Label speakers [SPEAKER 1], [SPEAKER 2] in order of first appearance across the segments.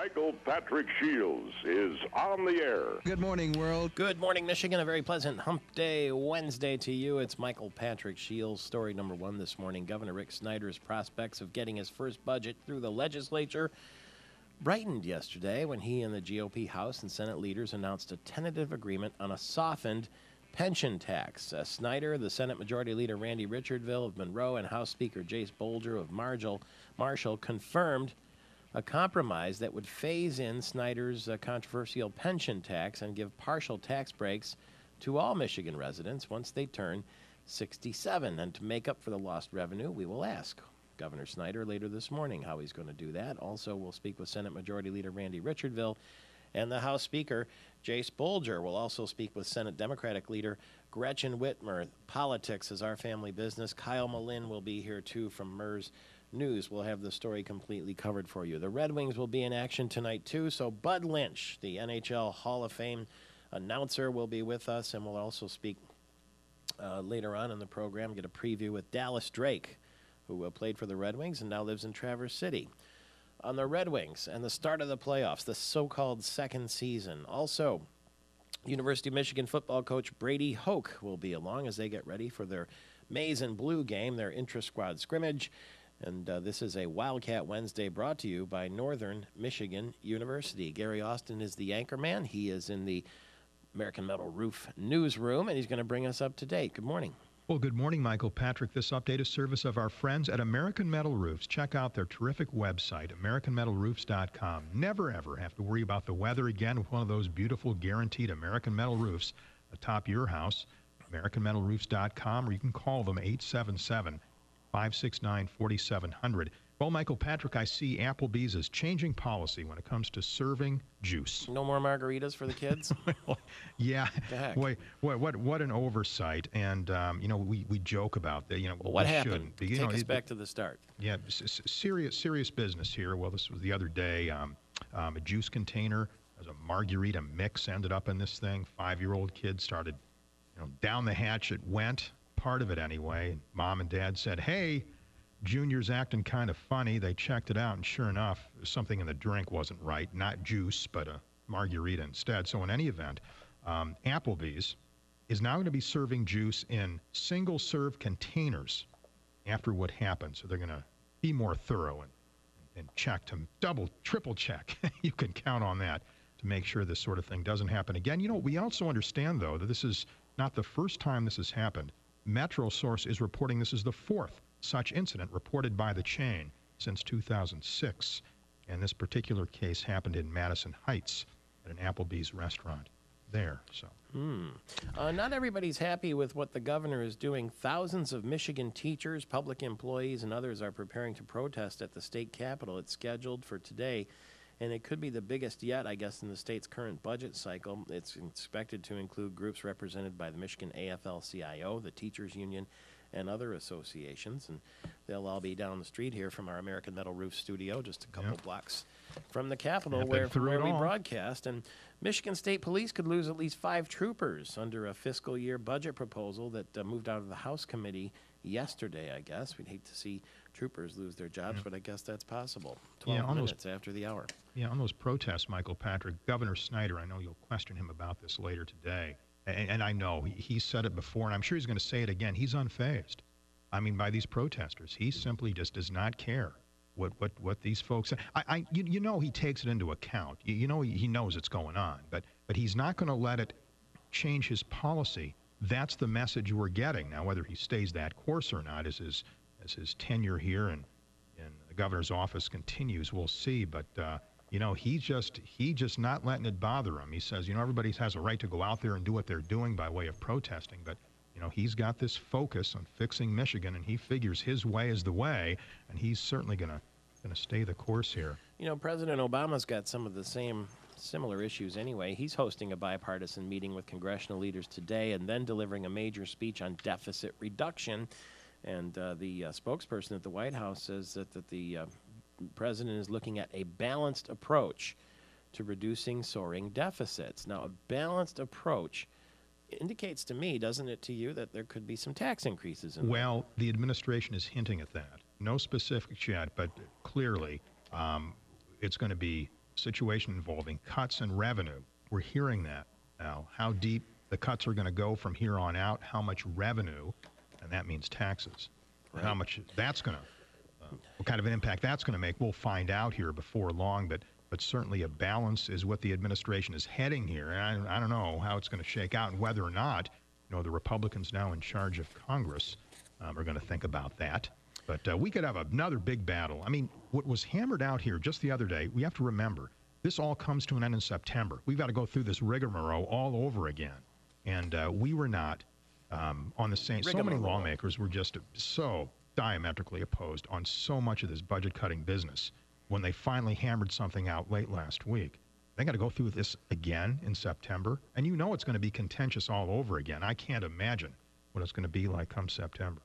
[SPEAKER 1] Michael Patrick Shields is on the air.
[SPEAKER 2] Good morning, world.
[SPEAKER 3] Good morning, Michigan. A very pleasant hump day Wednesday to you. It's Michael Patrick Shields. Story number one this morning. Governor Rick Snyder's prospects of getting his first budget through the legislature brightened yesterday when he and the GOP House and Senate leaders announced a tentative agreement on a softened pension tax. Snyder, the Senate Majority Leader Randy Richardville of Monroe, and House Speaker Jace Bolger of Marshall confirmed a compromise that would phase in Snyder's controversial pension tax and give partial tax breaks to all Michigan residents once they turn 67. And to make up for the lost revenue, we will ask Governor Snyder later this morning how he's going to do that. Also, we'll speak with Senate Majority Leader Randy Richardville, and the House Speaker, Jace Bolger, will also speak with Senate Democratic Leader Gretchen Whitmer. Politics is our family business. Kyle Malin will be here, too, from MERS News. We'll have the story completely covered for you. The Red Wings will be in action tonight, too, so Bud Lynch, the NHL Hall of Fame announcer, will be with us, and we'll also speak later on in the program, get a preview with Dallas Drake, who played for the Red Wings and now lives in Traverse City. On the Red Wings and the start of the playoffs, the so-called second season. Also, University of Michigan football coach Brady Hoke will be along as they get ready for their Maize and Blue game, their intra-squad scrimmage. And this is a Wildcat Wednesday brought to you by Northern Michigan University. Gary Austin is the anchorman. He is in the American Metal Roof newsroom, and he's going to bring us up to date. Good morning.
[SPEAKER 4] Well, good morning, Michael Patrick. This update is service of our friends at American Metal Roofs. Check out their terrific website, AmericanMetalRoofs.com. Never, ever have to worry about the weather again with one of those beautiful, guaranteed American Metal Roofs atop your house. AmericanMetalRoofs.com, or you can call them 877-569-4700. Well, Michael Patrick, I see Applebee's is changing policy when it comes to serving juice.
[SPEAKER 3] No more margaritas for the kids?
[SPEAKER 4] Well, yeah. Wait, what an oversight. And, we joke about that.
[SPEAKER 3] Well, what happened? Take us back to the start.
[SPEAKER 4] Yeah, serious business here. Well, this was the other day. A juice container, as a margarita mix, ended up in this thing. 5-year-old kid started, down the hatch it went, part of it anyway. Mom and dad said, hey, Junior's acting kind of funny. They checked it out, and sure enough, something in the drink wasn't right. Not juice, but a margarita instead. So in any event, Applebee's is now going to be serving juice in single-serve containers after what happened. So they're going to be more thorough and check, to double, triple check. You can count on that to make sure this sort of thing doesn't happen again. We also understand, though, that this is not the first time this has happened. Metro Source is reporting this is the fourth such incident reported by the chain since 2006. And this particular case happened in Madison Heights at an Applebee's restaurant there. So,
[SPEAKER 3] not everybody's happy with what the governor is doing. Thousands of Michigan teachers, public employees, and others are preparing to protest at the state capitol. It's scheduled for today, and it could be the biggest yet, I guess, in the state's current budget cycle. It's expected to include groups represented by the Michigan AFL-CIO, the Teachers Union, and other associations, and they'll all be down the street here from our American Metal Roof studio, just a couple blocks from the Capitol where we broadcast. And Michigan State Police could lose at least 5 troopers under a fiscal year budget proposal that moved out of the House committee yesterday, I guess. We'd hate to see troopers lose their jobs, but I guess that's possible. 12 minutes after the hour.
[SPEAKER 4] Yeah, on those protests, Michael Patrick, Governor Snyder, I know you'll question him about this later today. And I know he said it before, and I'm sure he's going to say it again. He's unfazed. I mean, by these protesters, he simply just does not care what these folks say. He takes it into account. He knows it's going on, but he's not going to let it change his policy. That's the message we're getting now. Whether he stays that course or not, as his tenure here and the governor's office continues, we'll see. But he's just not letting it bother him. He says, everybody has a right to go out there and do what they're doing by way of protesting, but he's got this focus on fixing Michigan, and he figures his way is the way, and he's certainly going to stay the course here.
[SPEAKER 3] President Obama's got some of the similar issues anyway. He's hosting a bipartisan meeting with congressional leaders today and then delivering a major speech on deficit reduction. And the spokesperson at the White House says that the president is looking at a balanced approach to reducing soaring deficits. Now, a balanced approach indicates to me, doesn't it to you, that there could be some tax increases in
[SPEAKER 4] Well, the administration is hinting at that. No specifics yet, but clearly it's going to be situation involving cuts in revenue. We're hearing that now. How deep the cuts are going to go from here on out, how much revenue, and that means taxes, and how much that's going to, what kind of an impact that's going to make, we'll find out here before long. But certainly a balance is what the administration is heading here. And I don't know how it's going to shake out and whether or not, the Republicans now in charge of Congress are going to think about that. But we could have another big battle. I mean, what was hammered out here just the other day, we have to remember, this all comes to an end in September. We've got to go through this rigmarole all over again. And we were not on the same. So many lawmakers were just so diametrically opposed on so much of this budget-cutting business. When they finally hammered something out late last week, they got to go through this again in September. And it's going to be contentious all over again. I can't imagine what it's going to be like come September.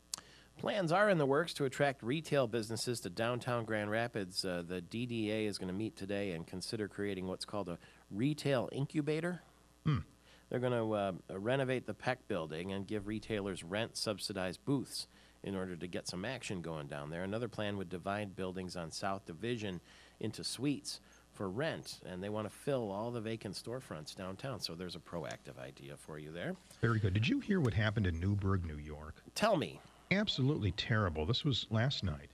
[SPEAKER 3] Plans are in the works to attract retail businesses to downtown Grand Rapids. The DDA is going to meet today and consider creating what's called a retail incubator. They're going to renovate the Peck building and give retailers rent-subsidized booths in order to get some action going down there. Another plan would divide buildings on South Division into suites for rent, and they want to fill all the vacant storefronts downtown. So there's a proactive idea for you there.
[SPEAKER 4] Very good. Did you hear what happened in Newburgh, New York?
[SPEAKER 3] Tell me.
[SPEAKER 4] Absolutely terrible. This was last night.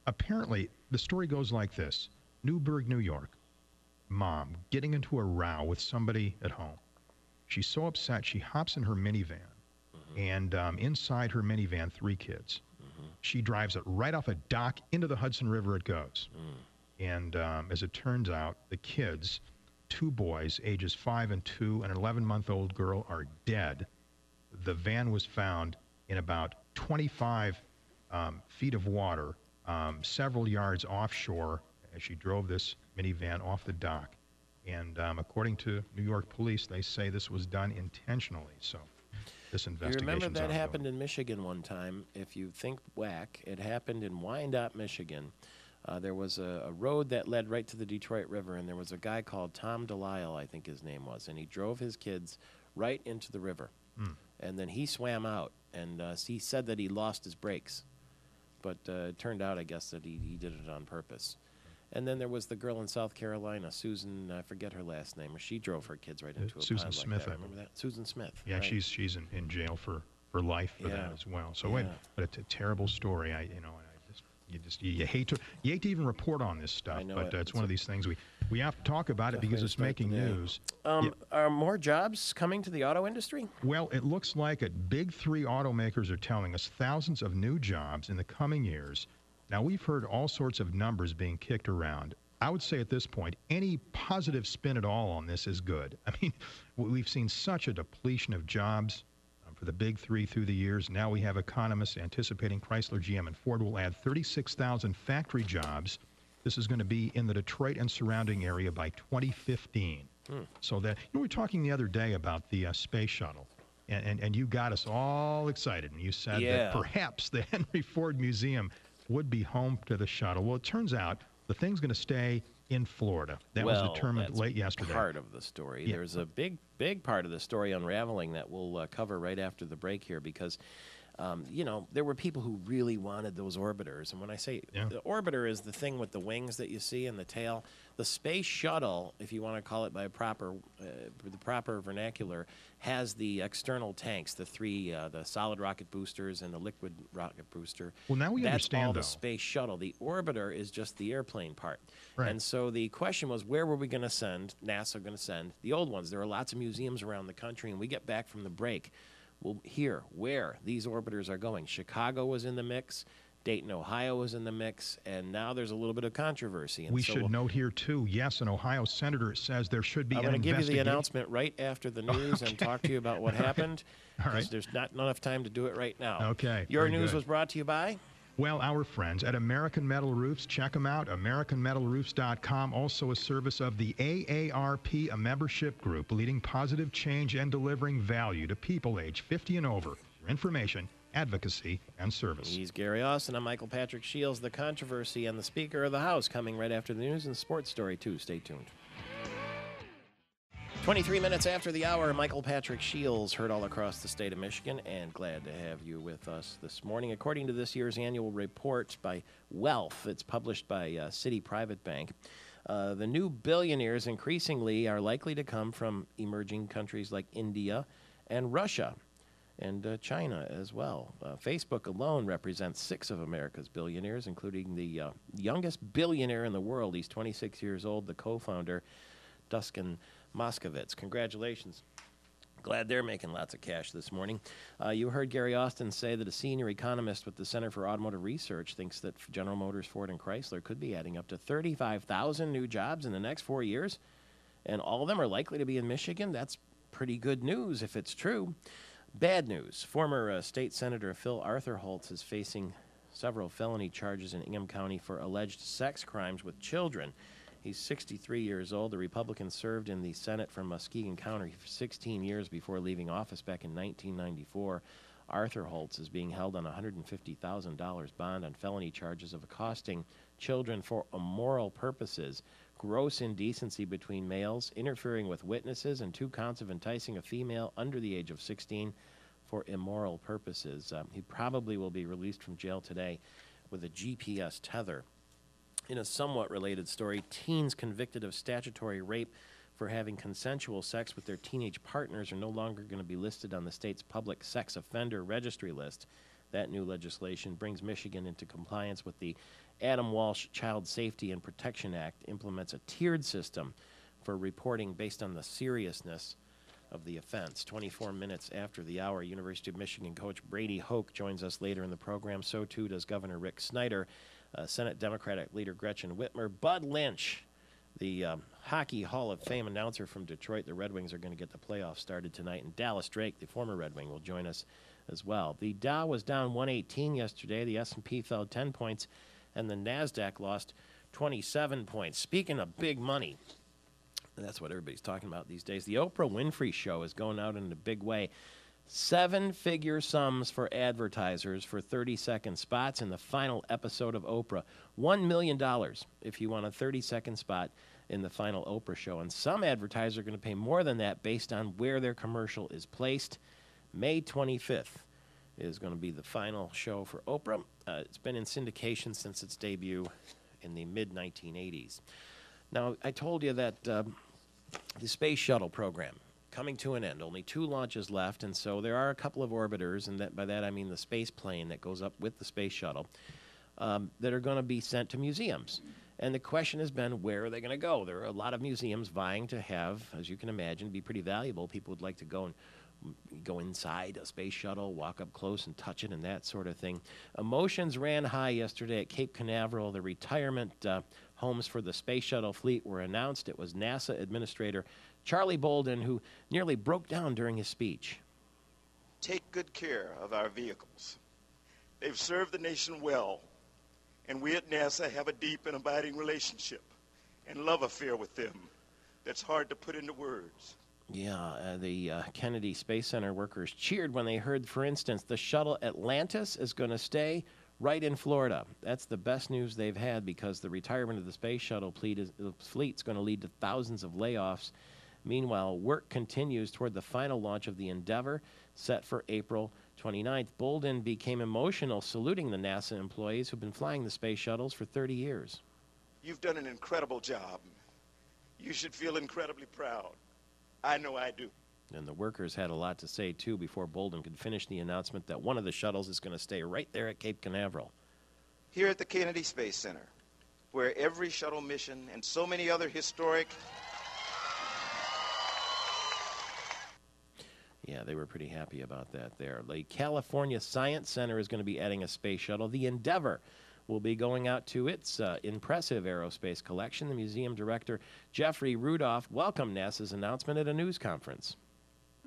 [SPEAKER 4] Apparently, the story goes like this. Newburgh, New York. Mom getting into a row with somebody at home. She's so upset, she hops in her minivan. And inside her minivan, 3 kids. She drives it right off a dock into the Hudson River it goes. And as it turns out, the kids, 2 boys, ages 5 and 2, and an 11-month-old girl, are dead. The van was found in about 25 feet of water, several yards offshore, as she drove this minivan off the dock. And according to New York police, they say this was done intentionally. So this investigation.
[SPEAKER 3] You remember that happened in Michigan one time. If you think whack, it happened in Wyandotte, Michigan. There was a road that led right to the Detroit River, and there was a guy called Tom Delisle, I think his name was, and he drove his kids right into the river. And then he swam out, and he said that he lost his brakes. But it turned out, I guess, that he did it on purpose. And then there was the girl in South Carolina, Susan, I forget her last name, or she drove her kids right into a
[SPEAKER 4] Susan
[SPEAKER 3] pond
[SPEAKER 4] Smith,
[SPEAKER 3] like that. Remember that? Susan Smith.
[SPEAKER 4] Yeah,
[SPEAKER 3] right.
[SPEAKER 4] she's in jail for life for that as well. So but it's a terrible story. You hate to even report on this stuff, but it's one of these things we have to talk about it because it's making news.
[SPEAKER 3] Are more jobs coming to the auto industry?
[SPEAKER 4] Well, it looks like it. Big 3 automakers are telling us thousands of new jobs in the coming years. Now, we've heard all sorts of numbers being kicked around. I would say at this point, any positive spin at all on this is good. I mean, we've seen such a depletion of jobs for the big 3 through the years. Now we have economists anticipating Chrysler, GM, and Ford will add 36,000 factory jobs. This is going to be in the Detroit and surrounding area by 2015. So that, we were talking the other day about the space shuttle. And you got us all excited. And you said that perhaps the Henry Ford Museum would be home to the shuttle. Well, it turns out the thing's going to stay in Florida. That was determined late yesterday.
[SPEAKER 3] Part of the story. Yeah. There's a big part of the story unraveling that we'll cover right after the break here because, there were people who really wanted those orbiters. And when I say the orbiter is the thing with the wings that you see and the tail, the space shuttle, if you want to call it by the proper vernacular, has the external tanks, the 3, the solid rocket boosters and the liquid rocket booster.
[SPEAKER 4] Well, now we understand,
[SPEAKER 3] That's all
[SPEAKER 4] though.
[SPEAKER 3] the space shuttle. The orbiter is just the airplane part.
[SPEAKER 4] Right.
[SPEAKER 3] And so the question was, where were we going to send, NASA going to send the old ones? There are lots of museums around the country, and we get back from the break. We'll hear where these orbiters are going. Chicago was in the mix. Dayton, Ohio was in the mix, and now there's a little bit of controversy. And
[SPEAKER 4] we should note here, too, yes, an Ohio senator says there should be an investigation.
[SPEAKER 3] I'm going to give you the announcement right after the news and talk to you about what happened.
[SPEAKER 4] All right.
[SPEAKER 3] There's not enough time to do it right now.
[SPEAKER 4] Okay.
[SPEAKER 3] Your news was brought to you by?
[SPEAKER 4] Well, our friends at American Metal Roofs. Check them out, AmericanMetalRoofs.com. Also a service of the AARP, a membership group leading positive change and delivering value to people age 50 and over. For information, advocacy, and service.
[SPEAKER 3] He's Gary Austin. I'm Michael Patrick Shields. The controversy and the Speaker of the House coming right after the news and sports story, too. Stay tuned. 23 minutes after the hour, Michael Patrick Shields, heard all across the state of Michigan, and glad to have you with us this morning. According to this year's annual report by Wealth, it's published by City Private Bank, The new billionaires increasingly are likely to come from emerging countries like India and Russia and China as well. Facebook alone represents 6 of America's billionaires, including the youngest billionaire in the world. He's 26 years old, the co-founder, Dušan Moskovitz. Congratulations. Glad they're making lots of cash this morning. You heard Gary Austin say that a senior economist with the Center for Automotive Research thinks that General Motors, Ford, and Chrysler could be adding up to 35,000 new jobs in the next 4 years, and all of them are likely to be in Michigan. That's pretty good news if it's true. Bad news. Former State Senator Phil Arthur-Holtz is facing several felony charges in Ingham County for alleged sex crimes with children. He's 63 years old. The Republican served in the Senate from Muskegon County for 16 years before leaving office back in 1994. Arthur-Holtz is being held on a $150,000 bond on felony charges of accosting children for immoral purposes, gross indecency between males, interfering with witnesses, and 2 counts of enticing a female under the age of 16 for immoral purposes. He probably will be released from jail today with a GPS tether. In a somewhat related story, teens convicted of statutory rape for having consensual sex with their teenage partners are no longer going to be listed on the state's public sex offender registry list. That new legislation brings Michigan into compliance with the Adam Walsh Child Safety and Protection Act, implements a tiered system for reporting based on the seriousness of the offense. 24 minutes after the hour, University of Michigan coach Brady Hoke joins us later in the program. So too does Governor Rick Snyder, Senate Democratic leader Gretchen Whitmer, Bud Lynch, the Hockey Hall of Fame announcer from Detroit. The Red Wings are going to get the playoffs started tonight, and Dallas Drake, the former Red Wing, will join us as well. The Dow was down 118 yesterday. The S&P fell 10 points, and the NASDAQ lost 27 points. Speaking of big money, that's what everybody's talking about these days. The Oprah Winfrey Show is going out in a big way. 7-figure sums for advertisers for 30-second spots in the final episode of Oprah. $1 million if you want a 30-second spot in the final Oprah show. And some advertisers are going to pay more than that based on where their commercial is placed. May 25th is going to be the final show for Oprah. It's been in syndication since its debut in the mid-1980s. Now, I told you that the Space Shuttle program coming to an end. Only 2 launches left, and so there are a couple of orbiters, and by that I mean the space plane that goes up with the Space Shuttle, that are going to be sent to museums. And the question has been, where are they going to go? There are a lot of museums vying to have, as you can imagine, be pretty valuable. People would like to go inside a space shuttle, walk up close and touch it and that sort of thing. Emotions ran high yesterday at Cape Canaveral. The retirement homes for the space shuttle fleet were announced. It was NASA Administrator Charlie Bolden who nearly broke down during his speech.
[SPEAKER 2] Take good care of our vehicles. They've served the nation well, and we at NASA have a deep and abiding relationship and love affair with them that's hard to put into words.
[SPEAKER 3] Yeah, the Kennedy Space Center workers cheered when they heard, for instance, the shuttle Atlantis is going to stay right in Florida. That's the best news they've had because the retirement of the space shuttle fleet is going to lead to thousands of layoffs. Meanwhile, work continues toward the final launch of the Endeavour, set for April 29th. Bolden became emotional saluting the NASA employees who've been flying the space shuttles for 30 years.
[SPEAKER 2] You've done an incredible job. You should feel incredibly proud. I know I do.
[SPEAKER 3] And the workers had a lot to say, too, before Bolden could finish the announcement that one of the shuttles is going to stay right there at Cape Canaveral.
[SPEAKER 2] Here at the Kennedy Space Center, where every shuttle mission and so many other historic...
[SPEAKER 3] Yeah, they were pretty happy about that there. The California Science Center is going to be adding a space shuttle. The Endeavour will be going out to its impressive aerospace collection. The museum director, Jeffrey Rudolph, welcomed NASA's announcement at a news conference.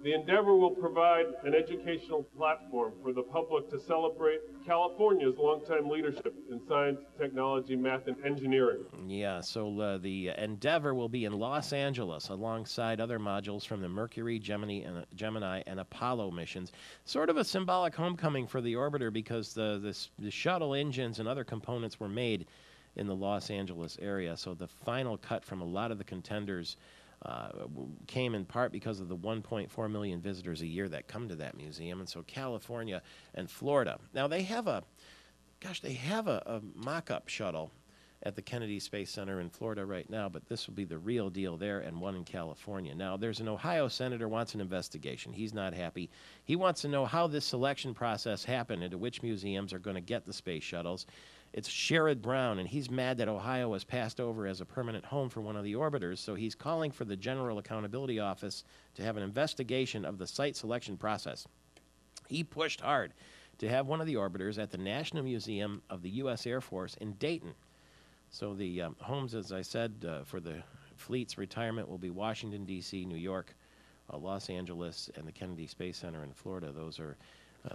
[SPEAKER 5] The Endeavour will provide an educational platform for the public to celebrate California's longtime leadership in science, technology, math, and engineering.
[SPEAKER 3] Yeah, so the Endeavour will be in Los Angeles alongside other modules from the Mercury, Gemini, and Apollo missions. Sort of a symbolic homecoming for the orbiter because the shuttle engines and other components were made in the Los Angeles area. So the final cut from a lot of the contenders came in part because of the 1.4 million visitors a year that come to that museum. And so California and Florida. Now they have a mock-up shuttle at the Kennedy Space Center in Florida right now, but this will be the real deal there, and one in California. Now, there's an Ohio senator wants an investigation. He's not happy. He wants to know how this selection process happened and to which museums are going to get the space shuttles. It's Sherrod Brown, and he's mad that Ohio was passed over as a permanent home for one of the orbiters, so he's calling for the General Accountability Office to have an investigation of the site selection process. He pushed hard to have one of the orbiters at the National Museum of the U.S. Air Force in Dayton. So the homes, as I said, for the fleet's retirement will be Washington, D.C., New York, Los Angeles, and the Kennedy Space Center in Florida. Those are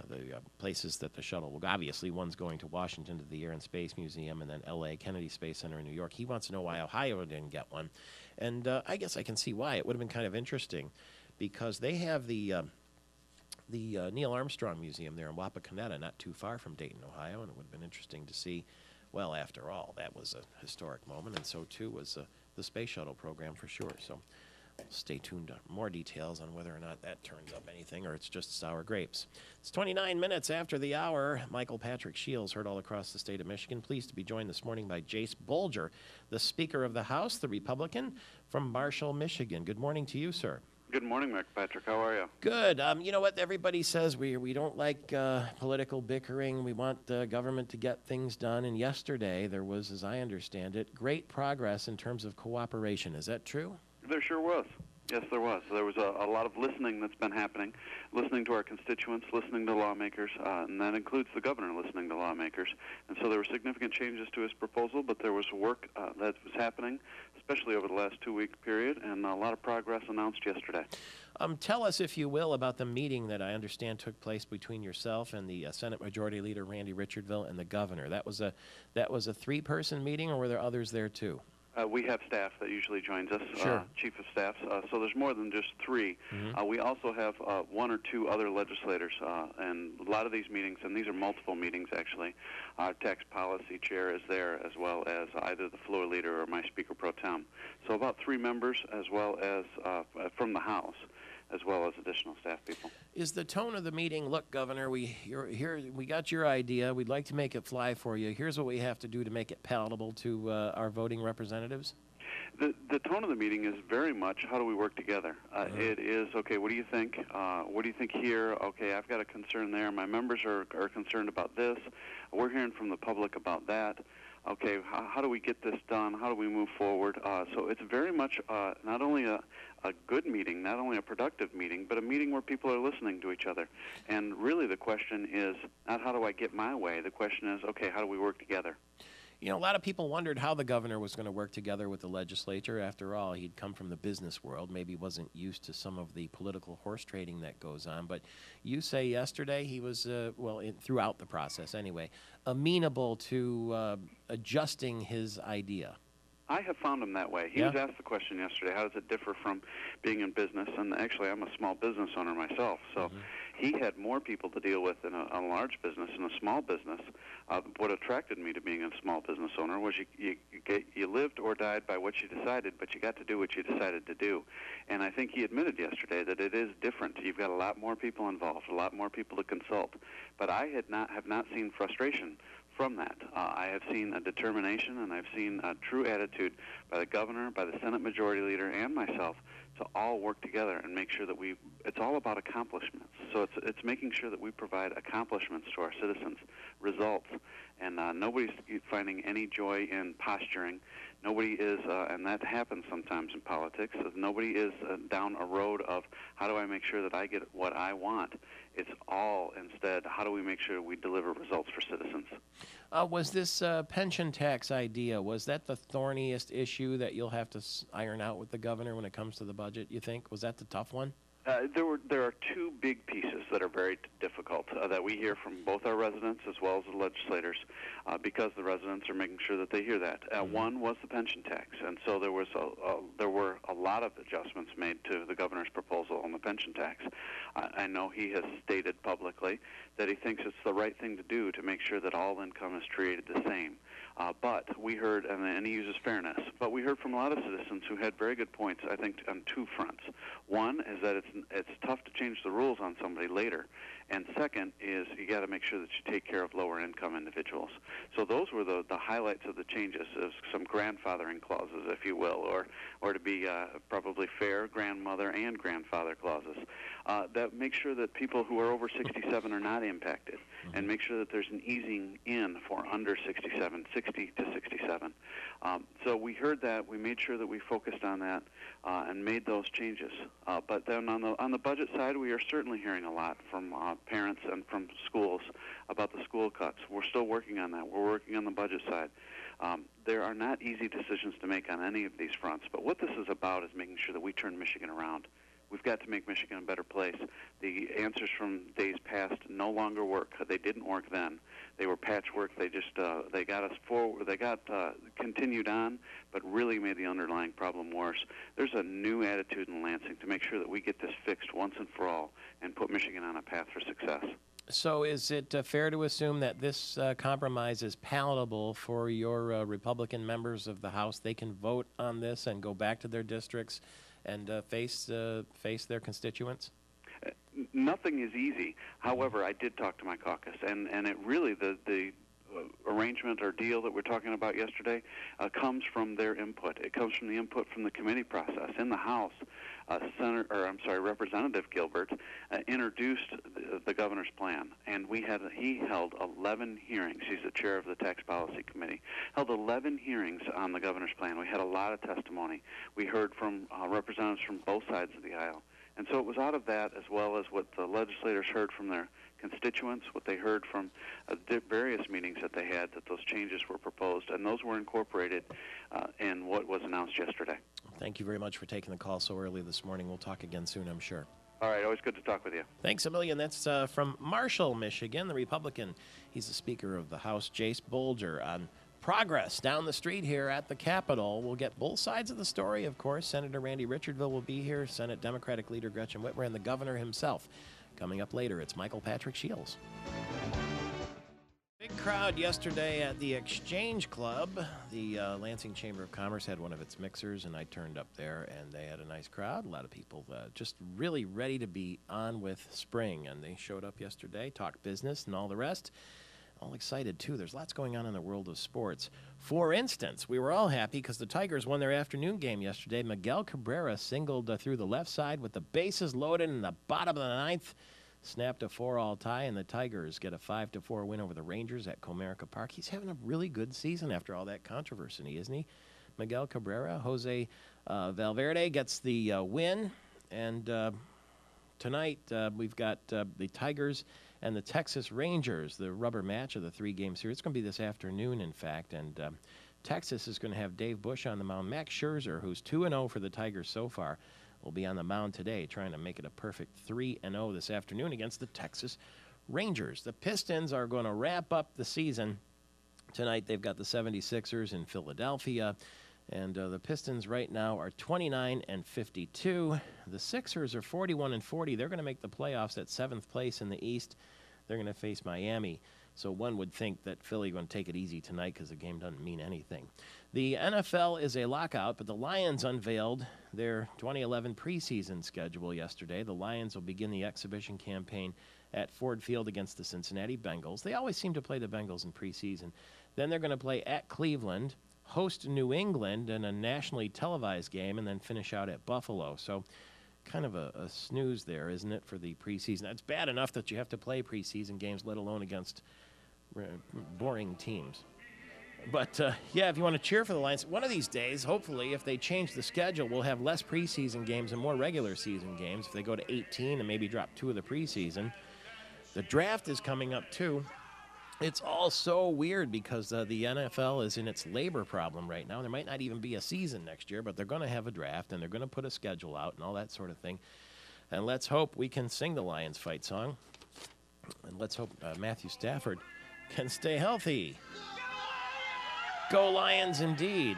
[SPEAKER 3] the places that the shuttle will. Obviously, one's going to Washington to the Air and Space Museum, and then L.A. Kennedy Space Center in New York. He wants to know why Ohio didn't get one. And I guess I can see why. It would have been kind of interesting because they have the Neil Armstrong Museum there in Wapakoneta, not too far from Dayton, Ohio, and it would have been interesting to see. Well, after all, that was a historic moment, and so too was the Space Shuttle program for sure. So stay tuned to more details on whether or not that turns up anything or it's just sour grapes. It's 29 minutes after the hour. Michael Patrick Shields heard all across the state of Michigan. Pleased to be joined this morning by Jace Bolger, the Speaker of the House, the Republican from Marshall, Michigan. Good morning to you, sir.
[SPEAKER 6] Good morning, Mike Patrick. How are you?
[SPEAKER 3] Good. You know what? Everybody says we don't like political bickering. We want government to get things done. And yesterday there was, as I understand it, great progress in terms of cooperation. Is that true?
[SPEAKER 6] There sure was. Yes, there was. There was a lot of listening that's been happening, listening to our constituents, listening to lawmakers, and that includes the governor listening to lawmakers. And so there were significant changes to his proposal, but there was work that was happening, especially over the last 2-week period, and a lot of progress announced yesterday.
[SPEAKER 3] Tell us, if you will, about the meeting that I understand took place between yourself and the Senate Majority Leader Randy Richardville and the governor. That was a 3-person meeting, or were there others there too?
[SPEAKER 6] We have staff that usually joins us,
[SPEAKER 3] sure.
[SPEAKER 6] Chief of Staff, so there's more than just 3.
[SPEAKER 3] Mm-hmm.
[SPEAKER 6] We also have 1 or 2 other legislators, and a lot of these meetings, and these are multiple meetings actually, our tax policy chair is there, as well as either the floor leader or my Speaker Pro Tem. So about 3 members, as well as from the House, as well as additional staff people.
[SPEAKER 3] Is the tone of the meeting, look, Governor, we got your idea. We'd like to make it fly for you. Here's what we have to do to make it palatable to our voting representatives?
[SPEAKER 6] The tone of the meeting is very much, how do we work together? It is, okay, what do you think? What do you think here? Okay, I've got a concern there. My members are concerned about this. We're hearing from the public about that. Okay, how do we get this done? How do we move forward? So it's very much not only a good meeting, not only a productive meeting, but a meeting where people are listening to each other. And really the question is not how do I get my way? The question is, okay, how do we work together?
[SPEAKER 3] You know, a lot of people wondered how the governor was going to work together with the legislature. After all, he'd come from the business world, maybe wasn't used to some of the political horse trading that goes on. But you say yesterday he was, throughout the process anyway, amenable to adjusting his idea.
[SPEAKER 6] I have found him that way. He was asked the question yesterday, how does it differ from being in business? And actually, I'm a small business owner myself, so he had more people to deal with in a large business and a small business. What attracted me to being a small business owner was you lived or died by what you decided, but you got to do what you decided to do. And I think he admitted yesterday that it is different. You've got a lot more people involved, a lot more people to consult. But I have not seen frustration from that. I have seen a determination, and I've seen a true attitude by the governor, by the Senate Majority Leader, and myself to all work together and make sure that it's all about accomplishments. So it's making sure that we provide accomplishments to our citizens, results, and nobody's finding any joy in posturing. Nobody is, and that happens sometimes in politics, nobody is down a road of how do I make sure that I get what I want. It's all instead, how do we make sure we deliver results for citizens?
[SPEAKER 3] Was this pension tax idea, was that the thorniest issue that you'll have to iron out with the governor when it comes to the budget, you think? Was that the tough one?
[SPEAKER 6] There are 2 big pieces that are very difficult that we hear from both our residents as well as the legislators because the residents are making sure that they hear that. One was the pension tax, and so there were a lot of adjustments made to the governor's proposal on the pension tax. I know he has stated publicly that he thinks it's the right thing to do to make sure that all income is treated the same. But we heard, and he uses fairness, but we heard from a lot of citizens who had very good points, I think, on 2 fronts. One is that it's it's tough to change the rules on somebody later. And second is you got to make sure that you take care of lower income individuals. So those were the highlights of the changes, of some grandfathering clauses, if you will, or to be probably fair, grandmother and grandfather clauses that make sure that people who are over 67 are not impacted, and make sure that there's an easing in for under 67, 60 to 67. So we heard that. We made sure that we focused on that and made those changes. But then on the budget side, we are certainly hearing a lot from parents and from schools about the school cuts. We're still working on that. We're working on the budget side. There are not easy decisions to make on any of these fronts, but what this is about is making sure that we turn Michigan around. We've got to make Michigan a better place. The answers from days past no longer work. They didn't work then. They were patchwork. They just they got us forward. They got continued on, but really made the underlying problem worse. There's a new attitude in Lansing to make sure that we get this fixed once and for all and put Michigan on a path for success.
[SPEAKER 3] So is it fair to assume that this compromise is palatable for your Republican members of the House? They can vote on this and go back to their districts and face their constituents?
[SPEAKER 6] Nothing is easy. However, I did talk to my caucus, and it really, the arrangement or deal that we're talking about yesterday comes from their input. It comes from the input from the committee process. In the House, Representative Gilbert introduced the governor's plan, and he held 11 hearings. He's the chair of the Tax Policy Committee. Held 11 hearings on the governor's plan. We had a lot of testimony. We heard from representatives from both sides of the aisle. And so it was out of that, as well as what the legislators heard from their constituents, what they heard from various meetings that they had, that those changes were proposed, and those were incorporated in what was announced yesterday.
[SPEAKER 3] Thank you very much for taking the call so early this morning. We'll talk again soon, I'm sure.
[SPEAKER 6] All right, always good to talk with you.
[SPEAKER 3] Thanks a million. That's from Marshall, Michigan, the Republican. He's the Speaker of the House, Jace Bolger, on progress down the street here at the Capitol. We'll get both sides of the story, of course. Senator Randy Richardville will be here, Senate Democratic Leader Gretchen Whitmer, and the governor himself. Coming up later, it's Michael Patrick Shields. Big crowd yesterday at the Exchange Club. The Lansing Chamber of Commerce had one of its mixers, and I turned up there, and they had a nice crowd. A lot of people just really ready to be on with spring, and they showed up yesterday, talked business and all the rest. All excited, too. There's lots going on in the world of sports. For instance, we were all happy because the Tigers won their afternoon game yesterday. Miguel Cabrera singled through the left side with the bases loaded in the bottom of the ninth. Snapped a 4-all tie, and the Tigers get a 5-4 win over the Rangers at Comerica Park. He's having a really good season after all that controversy, isn't he? Miguel Cabrera. Jose Valverde gets the win. And tonight we've got the Tigers and the Texas Rangers, the rubber match of the three-game series. It's going to be this afternoon, in fact, and Texas is going to have Dave Bush on the mound. Max Scherzer, who's 2-0 for the Tigers so far, will be on the mound today trying to make it a perfect 3-0 this afternoon against the Texas Rangers. The Pistons are going to wrap up the season. Tonight they've got the 76ers in Philadelphia, and the Pistons right now are 29-52. The Sixers are 41-40. They're going to make the playoffs at 7th place in the East. They're going to face Miami. So one would think that Philly going to take it easy tonight because the game doesn't mean anything. The NFL is a lockout, but the Lions unveiled their 2011 preseason schedule yesterday. The Lions will begin the exhibition campaign at Ford Field against the Cincinnati Bengals. They always seem to play the Bengals in preseason. Then they're going to play at Cleveland, host New England in a nationally televised game, and then finish out at Buffalo. So kind of a snooze there, isn't it, for the preseason? It's bad enough that you have to play preseason games, let alone against boring teams. But, yeah, if you want to cheer for the Lions, one of these days, hopefully, if they change the schedule, we'll have less preseason games and more regular season games. If they go to 18 and maybe drop 2 of the preseason. The draft is coming up, too. It's all so weird because the NFL is in its labor problem right now. There might not even be a season next year, but they're going to have a draft, and they're going to put a schedule out and all that sort of thing. And let's hope we can sing the Lions fight song. And let's hope Matthew Stafford can stay healthy. Go Lions indeed.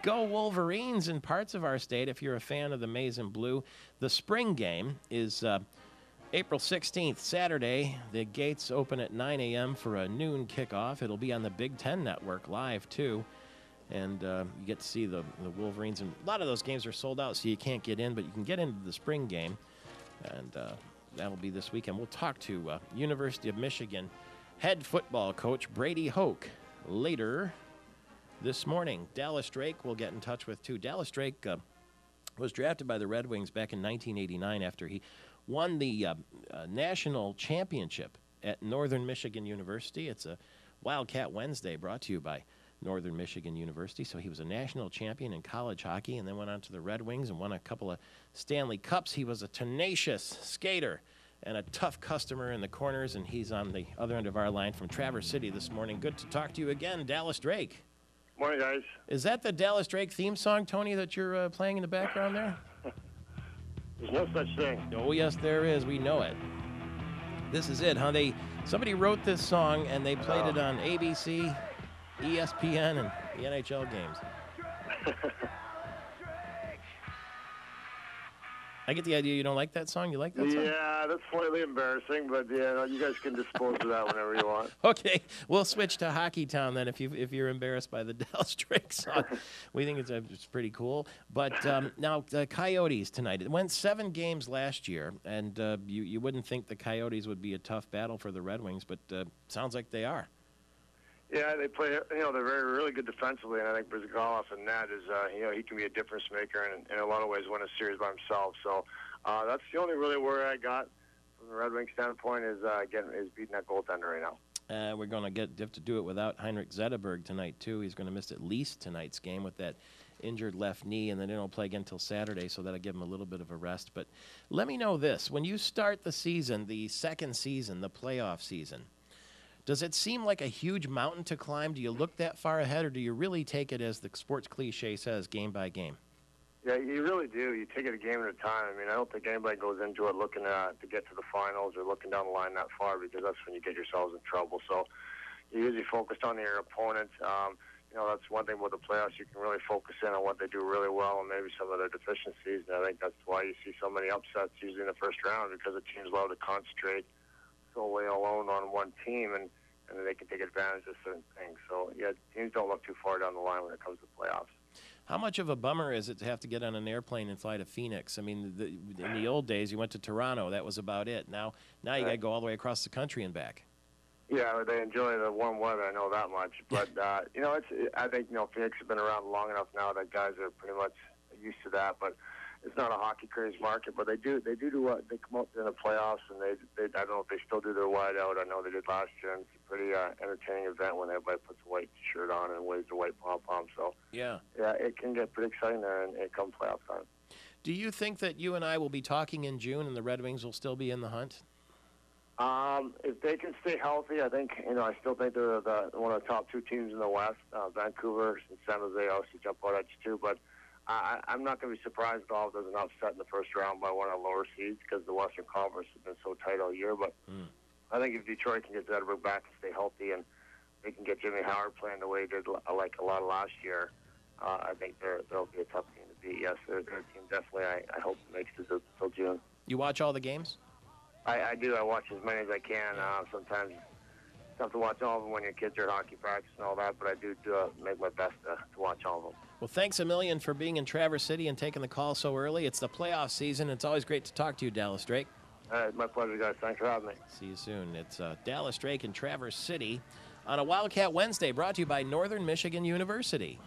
[SPEAKER 3] Go Wolverines in parts of our state if you're a fan of the maize and blue. The spring game is April 16th, Saturday. The gates open at 9 a.m. for a noon kickoff. It'll be on the Big Ten Network live, too. And you get to see the Wolverines. And a lot of those games are sold out, so you can't get in, but you can get into the spring game. And that'll be this weekend. We'll talk to University of Michigan head football coach Brady Hoke later this morning. Dallas Drake will get in touch with, too. Dallas Drake was drafted by the Red Wings back in 1989 after he won the national championship at Northern Michigan University. It's a Wildcat Wednesday brought to you by Northern Michigan University. So he was a national champion in college hockey and then went on to the Red Wings and won a couple of Stanley Cups. He was a tenacious skater and a tough customer in the corners, and he's on the other end of our line from Traverse City this morning. Good to talk to you again, Dallas Drake.
[SPEAKER 7] Morning, guys.
[SPEAKER 3] Is that the Dallas Drake theme song, Tony, that you're playing in the background there?
[SPEAKER 7] There's no such thing.
[SPEAKER 3] Oh, yes, there is. We know it. This is it, huh? Somebody wrote this song, and they played it on ABC, ESPN, and the NHL games. I get the idea you don't like that song. You like that song?
[SPEAKER 7] Yeah, that's slightly embarrassing, but yeah, you guys can dispose of that whenever you want.
[SPEAKER 3] Okay, we'll switch to Hockey Town then. If you're embarrassed by the Dallas Drake song, we think it's pretty cool. But now the Coyotes tonight. It went 7 games last year, and you wouldn't think the Coyotes would be a tough battle for the Red Wings, but sounds like they are.
[SPEAKER 7] Yeah, they play. They're really good defensively, and I think Brizgalov and net is, he can be a difference maker and in a lot of ways win a series by himself. So that's the only really worry I got from the Red Wings standpoint is beating that goaltender right now.
[SPEAKER 3] We're going to have to do it without Heinrich Zetterberg tonight too. He's going to miss at least tonight's game with that injured left knee, and then they don't play again until Saturday, so that'll give him a little bit of a rest. But let me know this: when you start the season, the second season, the playoff season, does it seem like a huge mountain to climb? Do you look that far ahead, or do you really take it, as the sports cliche says, game by game?
[SPEAKER 7] Yeah, you really do. You take it a game at a time. I mean, I don't think anybody goes into it looking to get to the finals or looking down the line that far, because that's when you get yourselves in trouble. So you're usually focused on your opponent. That's one thing with the playoffs. You can really focus in on what they do really well and maybe some of their deficiencies. And I think that's why you see so many upsets usually in the first round, because the teams love to concentrate solely alone on one team, and they can take advantage of certain things. So, yeah, teams don't look too far down the line when it comes to playoffs.
[SPEAKER 3] How much of a bummer is it to have to get on an airplane and fly to Phoenix? I mean, in the old days, you went to Toronto. That was about it. Now you got to go all the way across the country and back.
[SPEAKER 7] Yeah, they enjoy the warm weather. I know that much. But, I think, Phoenix has been around long enough now that guys are pretty much used to that. But it's not a hockey crazy market, but they do what they come up in the playoffs, and they I don't know if they still do their white out. I know they did last year, and it's a pretty entertaining event when everybody puts a white shirt on and waves the white pom pom. So yeah, it can get pretty exciting there, and it come playoff time.
[SPEAKER 3] Do you think that you and I will be talking in June, and the Red Wings will still be in the hunt?
[SPEAKER 7] If they can stay healthy, I think I still think they're one of the top 2 teams in the West. Vancouver and San Jose obviously jump out at you too, but I'm not going to be surprised at all if there's an upset in the first round by one of the lower seeds, because the Western Conference has been so tight all year. But I think if Detroit can get Zetterberg back and stay healthy, and they can get Jimmy Howard playing the way he did like a lot of last year, I think they'll be a tough team to beat. Yes, their team definitely, I hope, makes it till June.
[SPEAKER 3] You watch all the games?
[SPEAKER 7] I do. I watch as many as I can. Sometimes you have to watch all of them when your kids are at hockey practice and all that, but I do make my best to watch all of them.
[SPEAKER 3] Well, thanks a million for being in Traverse City and taking the call so early. It's the playoff season. It's always great to talk to you, Dallas Drake.
[SPEAKER 7] All right, my pleasure, guys. Thanks for having me.
[SPEAKER 3] See you soon. It's Dallas Drake in Traverse City on a Wildcat Wednesday, brought to you by Northern Michigan University.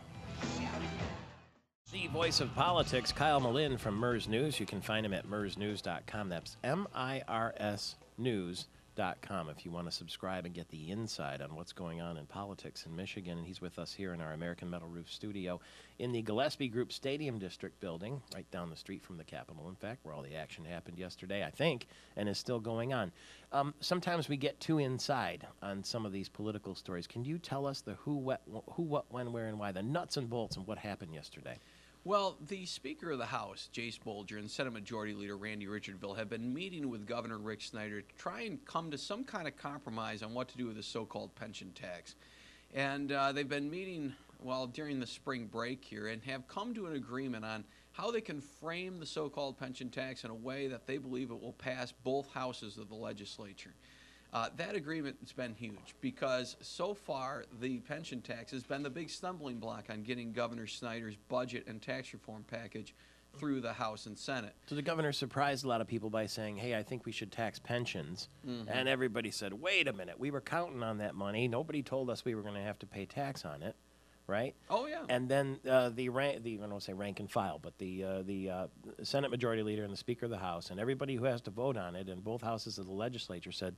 [SPEAKER 3] The voice of politics, Kyle Malin from MERS News. You can find him at mersnews.com. That's MIRS News.com if you want to subscribe and get the inside on what's going on in politics in Michigan. And he's with us here in our American Metal Roof studio in the Gillespie Group Stadium District building, right down the street from the Capitol, in fact, where all the action happened yesterday, I think, and is still going on. Sometimes we get too inside on some of these political stories. Can you tell us the who, what, when, where, and why, the nuts and bolts of what happened yesterday?
[SPEAKER 8] Well, the Speaker of the House, Jace Bolger, and Senate Majority Leader Randy Richardville have been meeting with Governor Rick Snyder to try and come to some kind of compromise on what to do with the so-called pension tax. And they've been meeting, during the spring break here, and have come to an agreement on how they can frame the so-called pension tax in a way that they believe it will pass both houses of the legislature. That agreement has been huge, because so far the pension tax has been the big stumbling block on getting Governor Snyder's budget and tax reform package through the House and Senate.
[SPEAKER 3] So the governor surprised a lot of people by saying, hey, I think we should tax pensions. And everybody said, wait a minute, we were counting on that money. Nobody told us we were going to have to pay tax on it, right?
[SPEAKER 8] Oh, yeah.
[SPEAKER 3] And then I don't want to say rank and file, but the Senate Majority Leader and the Speaker of the House and everybody who has to vote on it in both houses of the legislature said,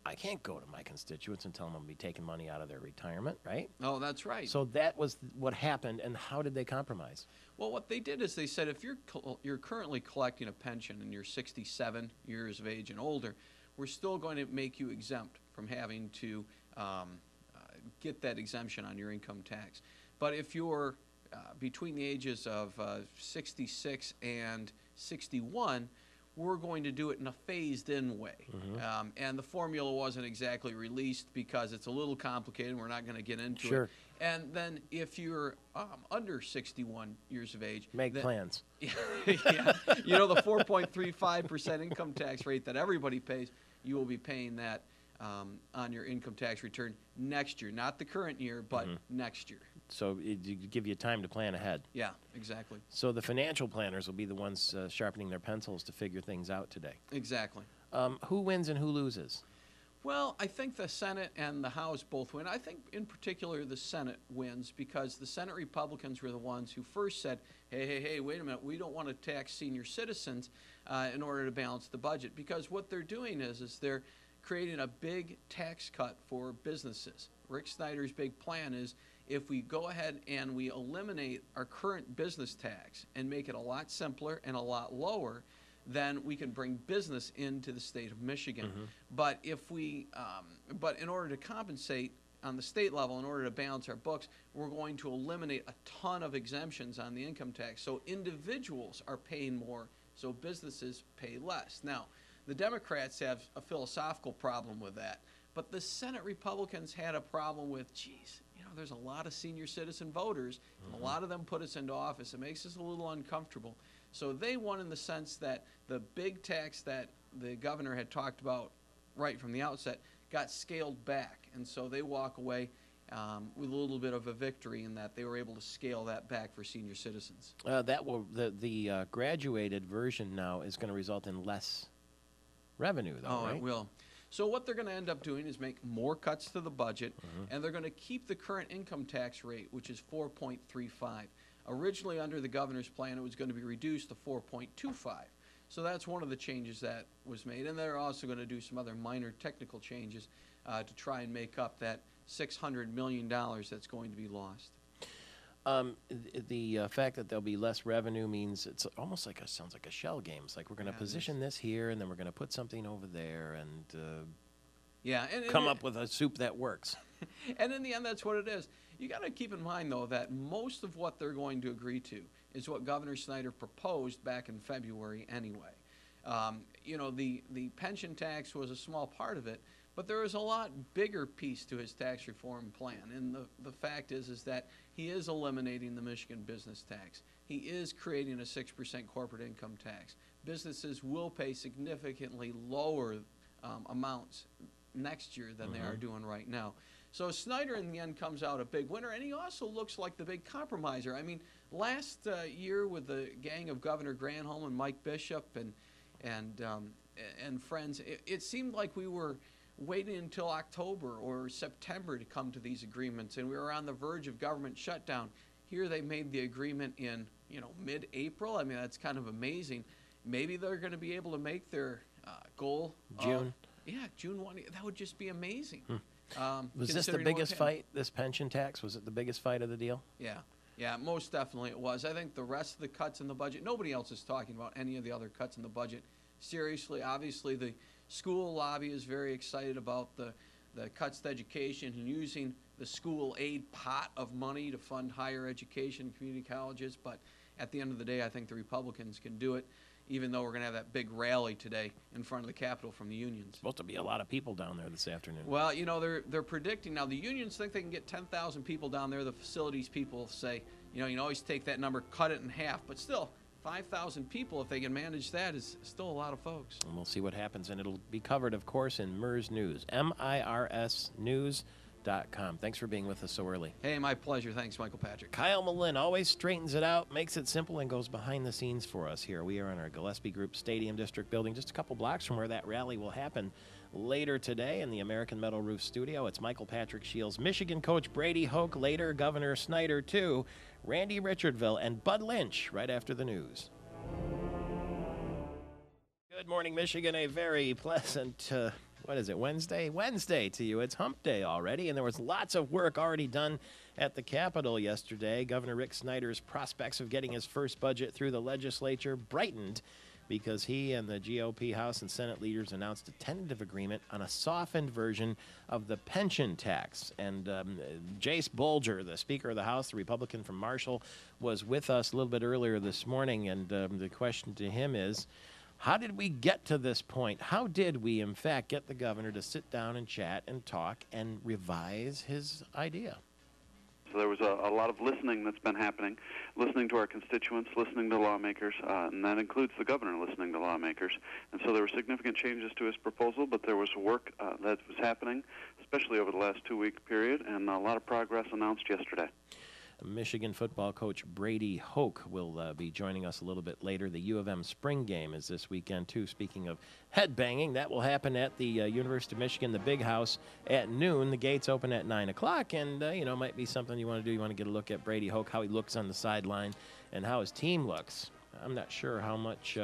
[SPEAKER 3] I can't go to my constituents and tell them I'm going to be taking money out of their retirement, right?
[SPEAKER 8] Oh, that's right.
[SPEAKER 3] So that was what happened, and how did they compromise?
[SPEAKER 8] Well, what they did is they said if you're currently collecting a pension and you're 67 years of age and older, we're still going to make you exempt from having to get that exemption on your income tax. But if you're between the ages of 66 and 61, we're going to do it in a phased-in way. And the formula wasn't exactly released because it's a little complicated. We're not going to get into it. And then if you're under 61 years of age...
[SPEAKER 3] Make plans.
[SPEAKER 8] Yeah. You know, the 4.35% income tax rate that everybody pays, you will be paying that on your income tax return next year. Not the current year, but next year.
[SPEAKER 3] So it give you time to plan ahead.
[SPEAKER 8] Yeah, exactly.
[SPEAKER 3] So the financial planners will be the ones sharpening their pencils to figure things out today.
[SPEAKER 8] Exactly.
[SPEAKER 3] Who wins and who loses?
[SPEAKER 8] Well, I think the Senate and the House both win. I think in particular the Senate wins because the Senate Republicans were the ones who first said, hey, wait a minute, we don't want to tax senior citizens in order to balance the budget. Because what they're doing is they're creating a big tax cut for businesses. Rick Snyder's big plan is if we go ahead and we eliminate our current business tax and make it a lot simpler and a lot lower, then we can bring business into the state of Michigan. But if we, but in order to compensate on the state level, in order to balance our books, we're going to eliminate a ton of exemptions on the income tax. So individuals are paying more, so businesses pay less. Now, the Democrats have a philosophical problem with that, but the Senate Republicans had a problem with, geez, you know, there's a lot of senior citizen voters, and a lot of them put us into office. It makes us a little uncomfortable. So they won in the sense that the big tax that the governor had talked about right from the outset got scaled back. And so they walk away with a little bit of a victory in that they were able to scale that back for senior citizens.
[SPEAKER 3] That will the graduated version now is going to result in less revenue, though, right?
[SPEAKER 8] It will. So what they're going to end up doing is make more cuts to the budget, and they're going to keep the current income tax rate, which is 4.35. Originally, under the governor's plan, it was going to be reduced to 4.25. So that's one of the changes that was made. And they're also going to do some other minor technical changes to try and make up that $600 million that's going to be lost.
[SPEAKER 3] The fact that there'll be less revenue means it's almost like sounds like a shell game. It's like we're going to position this here, and then we're going to put something over there, and come up with a soup that works.
[SPEAKER 8] And in the end, that's what it is. You got to keep in mind, though, that most of what they're going to agree to is what Governor Snyder proposed back in February anyway. You know, the pension tax was a small part of it, but there is a lot bigger piece to his tax reform plan. And the fact is that he is eliminating the Michigan business tax. He is creating a 6% corporate income tax. Businesses will pay significantly lower amounts next year than they are doing right now. So Snyder, in the end, comes out a big winner, and he also looks like the big compromiser. I mean, last year with the gang of Governor Granholm and Mike Bishop and friends, it seemed like we were waiting until October or September to come to these agreements, and we were on the verge of government shutdown. Here they made the agreement in, mid-April. I mean, that's kind of amazing. Maybe they're going to be able to make their goal.
[SPEAKER 3] June.
[SPEAKER 8] June 1. That would just be amazing.
[SPEAKER 3] Was this the biggest fight, this pension tax? Was it the biggest fight of the deal?
[SPEAKER 8] Yeah, most definitely it was. I think the rest of the cuts in the budget, nobody else is talking about any of the other cuts in the budget seriously. Obviously, the school lobby is very excited about the cuts to education and using the school aid pot of money to fund higher education and community colleges. But at the end of the day, I think the Republicans can do it, even though we're going to have that big rally today in front of the Capitol from the unions.
[SPEAKER 3] Supposed to be a lot of people down there this afternoon.
[SPEAKER 8] Well, they're predicting now. The unions think they can get 10,000 people down there. The facilities people say, you can always take that number, cut it in half, but still, 5,000 people, if they can manage that, is still a lot of folks.
[SPEAKER 3] And we'll see what happens, and it'll be covered, of course, in MERS News, MIRS News. Thanks for being with us so early.
[SPEAKER 8] Hey, my pleasure. Thanks, Michael Patrick.
[SPEAKER 3] Kyle Malin always straightens it out, makes it simple, and goes behind the scenes for us here. We are in our Gillespie Group Stadium District building, just a couple blocks from where that rally will happen later today in the American Metal Roof studio. It's Michael Patrick Shields, Michigan coach Brady Hoke, later Governor Snyder, too, Randy Richardville, and Bud Lynch right after the news. Good morning, Michigan. A very pleasant, Wednesday? Wednesday to you. It's hump day already, and there was lots of work already done at the Capitol yesterday. Governor Rick Snyder's prospects of getting his first budget through the legislature brightened because he and the GOP House and Senate leaders announced a tentative agreement on a softened version of the pension tax. And Jace Bolger, the Speaker of the House, the Republican from Marshall, was with us a little bit earlier this morning, and the question to him is, how did we get to this point? How did we, in fact, get the governor to sit down and chat and talk and revise his idea?
[SPEAKER 6] So there was a lot of listening that's been happening, listening to our constituents, listening to lawmakers, and that includes the governor listening to lawmakers. And so there were significant changes to his proposal, but there was work that was happening, especially over the last 2-week period, and a lot of progress announced yesterday.
[SPEAKER 3] Michigan football coach Brady Hoke will be joining us a little bit later. The U of M spring game is this weekend, too. Speaking of headbanging, that will happen at the University of Michigan, the Big House, at noon. The gates open at 9 o'clock, and, might be something you want to do. You want to get a look at Brady Hoke, how he looks on the sideline, and how his team looks. I'm not sure how much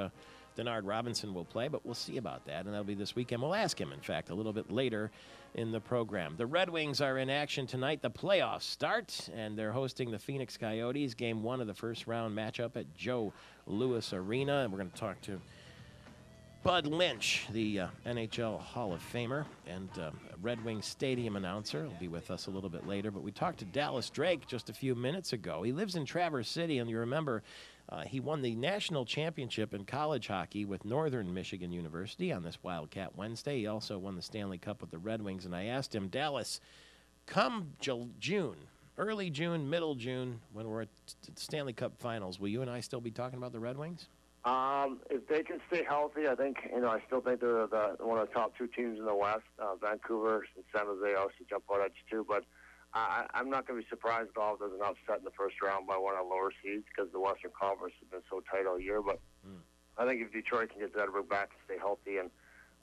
[SPEAKER 3] Denard Robinson will play, but we'll see about that, and that'll be this weekend. We'll ask him, in fact, a little bit later in the program. The Red Wings are in action tonight. The playoffs start, and they're hosting the Phoenix Coyotes. Game 1 of the first-round matchup at Joe Louis Arena, and we're going to talk to Bud Lynch, the NHL Hall of Famer and Red Wings Stadium announcer. He'll be with us a little bit later, but we talked to Dallas Drake just a few minutes ago. He lives in Traverse City, and you remember he won the national championship in college hockey with Northern Michigan University on this Wildcat Wednesday. He also won the Stanley Cup with the Red Wings, and I asked him, Dallas, come June, early June, middle June, when we're at the Stanley Cup Finals, will you and I still be talking about the Red Wings?
[SPEAKER 7] If they can stay healthy, I think, I still think they're one of the top 2 teams in the West. Vancouver and San Jose obviously jump out at you, too, but I'm not going to be surprised at all if there's an upset in the first round by one of the lower seeds because the Western Conference has been so tight all year. But I think if Detroit can get Zetterberg back and stay healthy and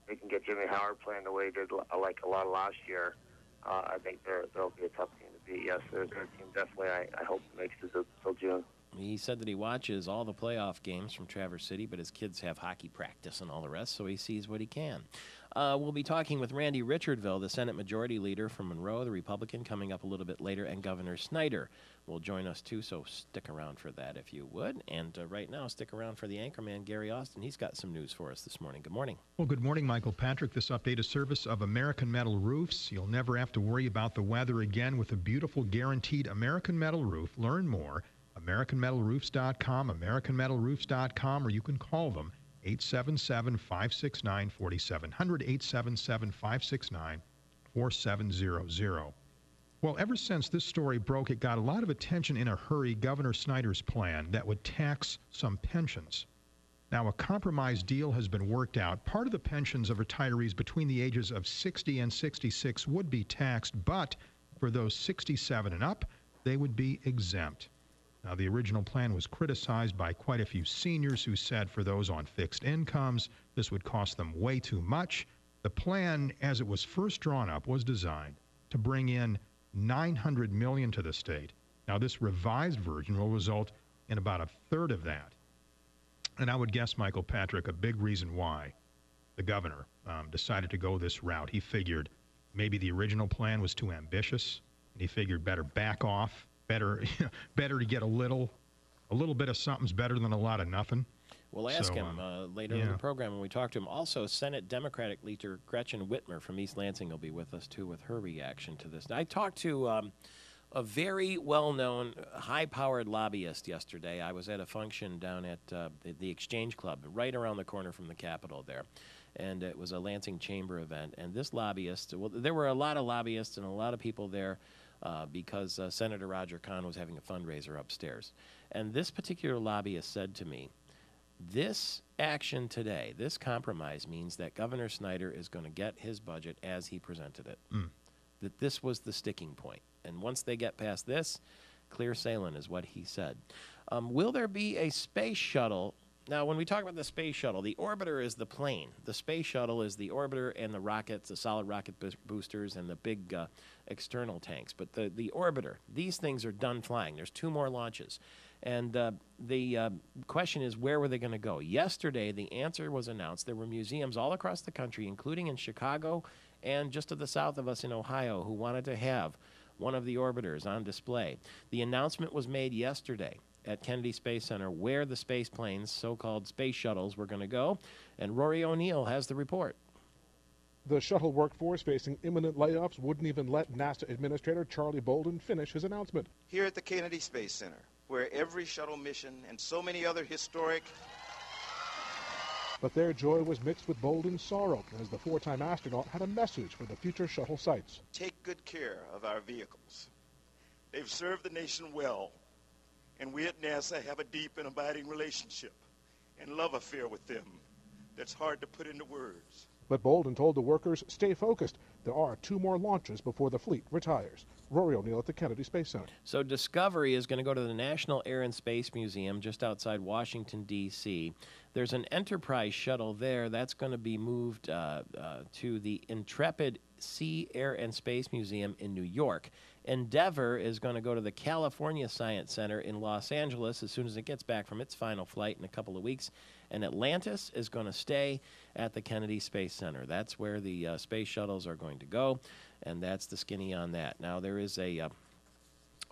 [SPEAKER 7] they can get Jimmy Howard playing the way he did like a lot of last year, I think they'll be a tough team to beat. Yes, their team definitely, I hope, makes it till June.
[SPEAKER 3] He said that he watches all the playoff games from Traverse City, but his kids have hockey practice and all the rest, so he sees what he can. We'll be talking with Randy Richardville, the Senate Majority Leader from Monroe, the Republican, coming up a little bit later, and Governor Snyder will join us, too, so stick around for that if you would. And right now, stick around for the anchorman, Gary Austin. He's got some news for us this morning. Good morning.
[SPEAKER 4] Well, good morning, Michael Patrick. This update is service of American Metal Roofs. You'll never have to worry about the weather again with a beautiful, guaranteed American Metal Roof. Learn more. AmericanMetalRoofs.com, AmericanMetalRoofs.com, or you can call them 877-569-4700, 877-569-4700. Well, ever since this story broke, it got a lot of attention in a hurry, Governor Snyder's plan that would tax some pensions. Now, a compromise deal has been worked out. Part of the pensions of retirees between the ages of 60 and 66 would be taxed, but for those 67 and up, they would be exempt. Now, the original plan was criticized by quite a few seniors who said for those on fixed incomes, this would cost them way too much. The plan, as it was first drawn up, was designed to bring in $900 million to the state. Now, this revised version will result in about a third of that. And I would guess, Michael Patrick, a big reason why the governor decided to go this route. He figured maybe the original plan was too ambitious, and he figured better back off. Better to get a little bit of something's better than a lot of nothing.
[SPEAKER 3] We'll ask him later in the program when we talk to him. Also, Senate Democratic leader Gretchen Whitmer from East Lansing will be with us, too, with her reaction to this. Now, I talked to a very well-known, high-powered lobbyist yesterday. I was at a function down at the Exchange Club, right around the corner from the Capitol there. And it was a Lansing Chamber event. And this lobbyist, well, there were a lot of lobbyists and a lot of people there because Senator Roger Kahn was having a fundraiser upstairs. And this particular lobbyist said to me, this action today, this compromise means that Governor Snyder is going to get his budget as he presented it. that this was the sticking point. And once they get past this, clear sailing is what he said. Will there be a space shuttle? Now, when we talk about the space shuttle, the orbiter is the plane. The space shuttle is the orbiter and the rockets, the solid rocket boosters, and the big external tanks. But the orbiter, these things are done flying. There's 2 more launches. And the question is, where were they going to go? Yesterday, the answer was announced. There were museums all across the country, including in Chicago and just to the south of us in Ohio, who wanted to have one of the orbiters on display. The announcement was made yesterday at Kennedy Space Center where the space planes, so-called space shuttles, were going to go. And Rory O'Neill has the report.
[SPEAKER 9] The shuttle workforce facing imminent layoffs wouldn't even let NASA Administrator Charlie Bolden finish his announcement.
[SPEAKER 2] Here at the Kennedy Space Center, where every shuttle mission and so many other historic...
[SPEAKER 9] But their joy was mixed with Bolden's sorrow as the 4-time astronaut had a message for the future shuttle sites.
[SPEAKER 2] Take good care of our vehicles. They've served the nation well, and we at NASA have a deep and abiding relationship and love affair with them that's hard to put into words.
[SPEAKER 9] But Bolden told the workers, stay focused. There are 2 more launches before the fleet retires. Rory O'Neill at the Kennedy Space Center.
[SPEAKER 3] So Discovery is going to go to the National Air and Space Museum just outside Washington, D.C. There's an Enterprise shuttle there. That's going to be moved to the Intrepid Sea, Air, and Space Museum in New York. Endeavour is going to go to the California Science Center in Los Angeles as soon as it gets back from its final flight in a couple of weeks. And Atlantis is going to stay at the Kennedy Space Center. That's where the space shuttles are going to go, and that's the skinny on that. Now, there is a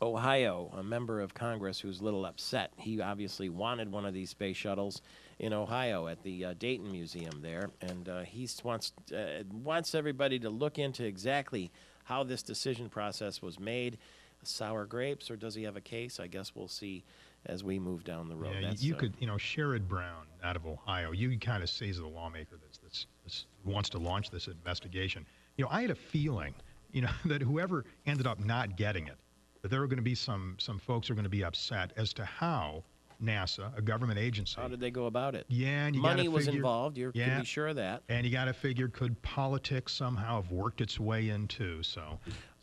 [SPEAKER 3] Ohio, a member of Congress, who's a little upset. He obviously wanted one of these space shuttles in Ohio at the Dayton Museum there, and he wants everybody to look into exactly how this decision process was made. Sour grapes, or does he have a case? I guess we'll see as we move down the road.
[SPEAKER 4] Yeah, you could, Sherrod Brown out of Ohio, you kind of say as the lawmaker that wants to launch this investigation. I had a feeling, that whoever ended up not getting it, that there were going to be some folks who are going to be upset as to how NASA, a government agency.
[SPEAKER 3] How did they go about it?
[SPEAKER 4] Yeah, and you
[SPEAKER 3] money
[SPEAKER 4] gotta
[SPEAKER 3] was
[SPEAKER 4] figure,
[SPEAKER 3] involved. You can be sure of that.
[SPEAKER 4] And you got to figure, could politics somehow have worked its way in too?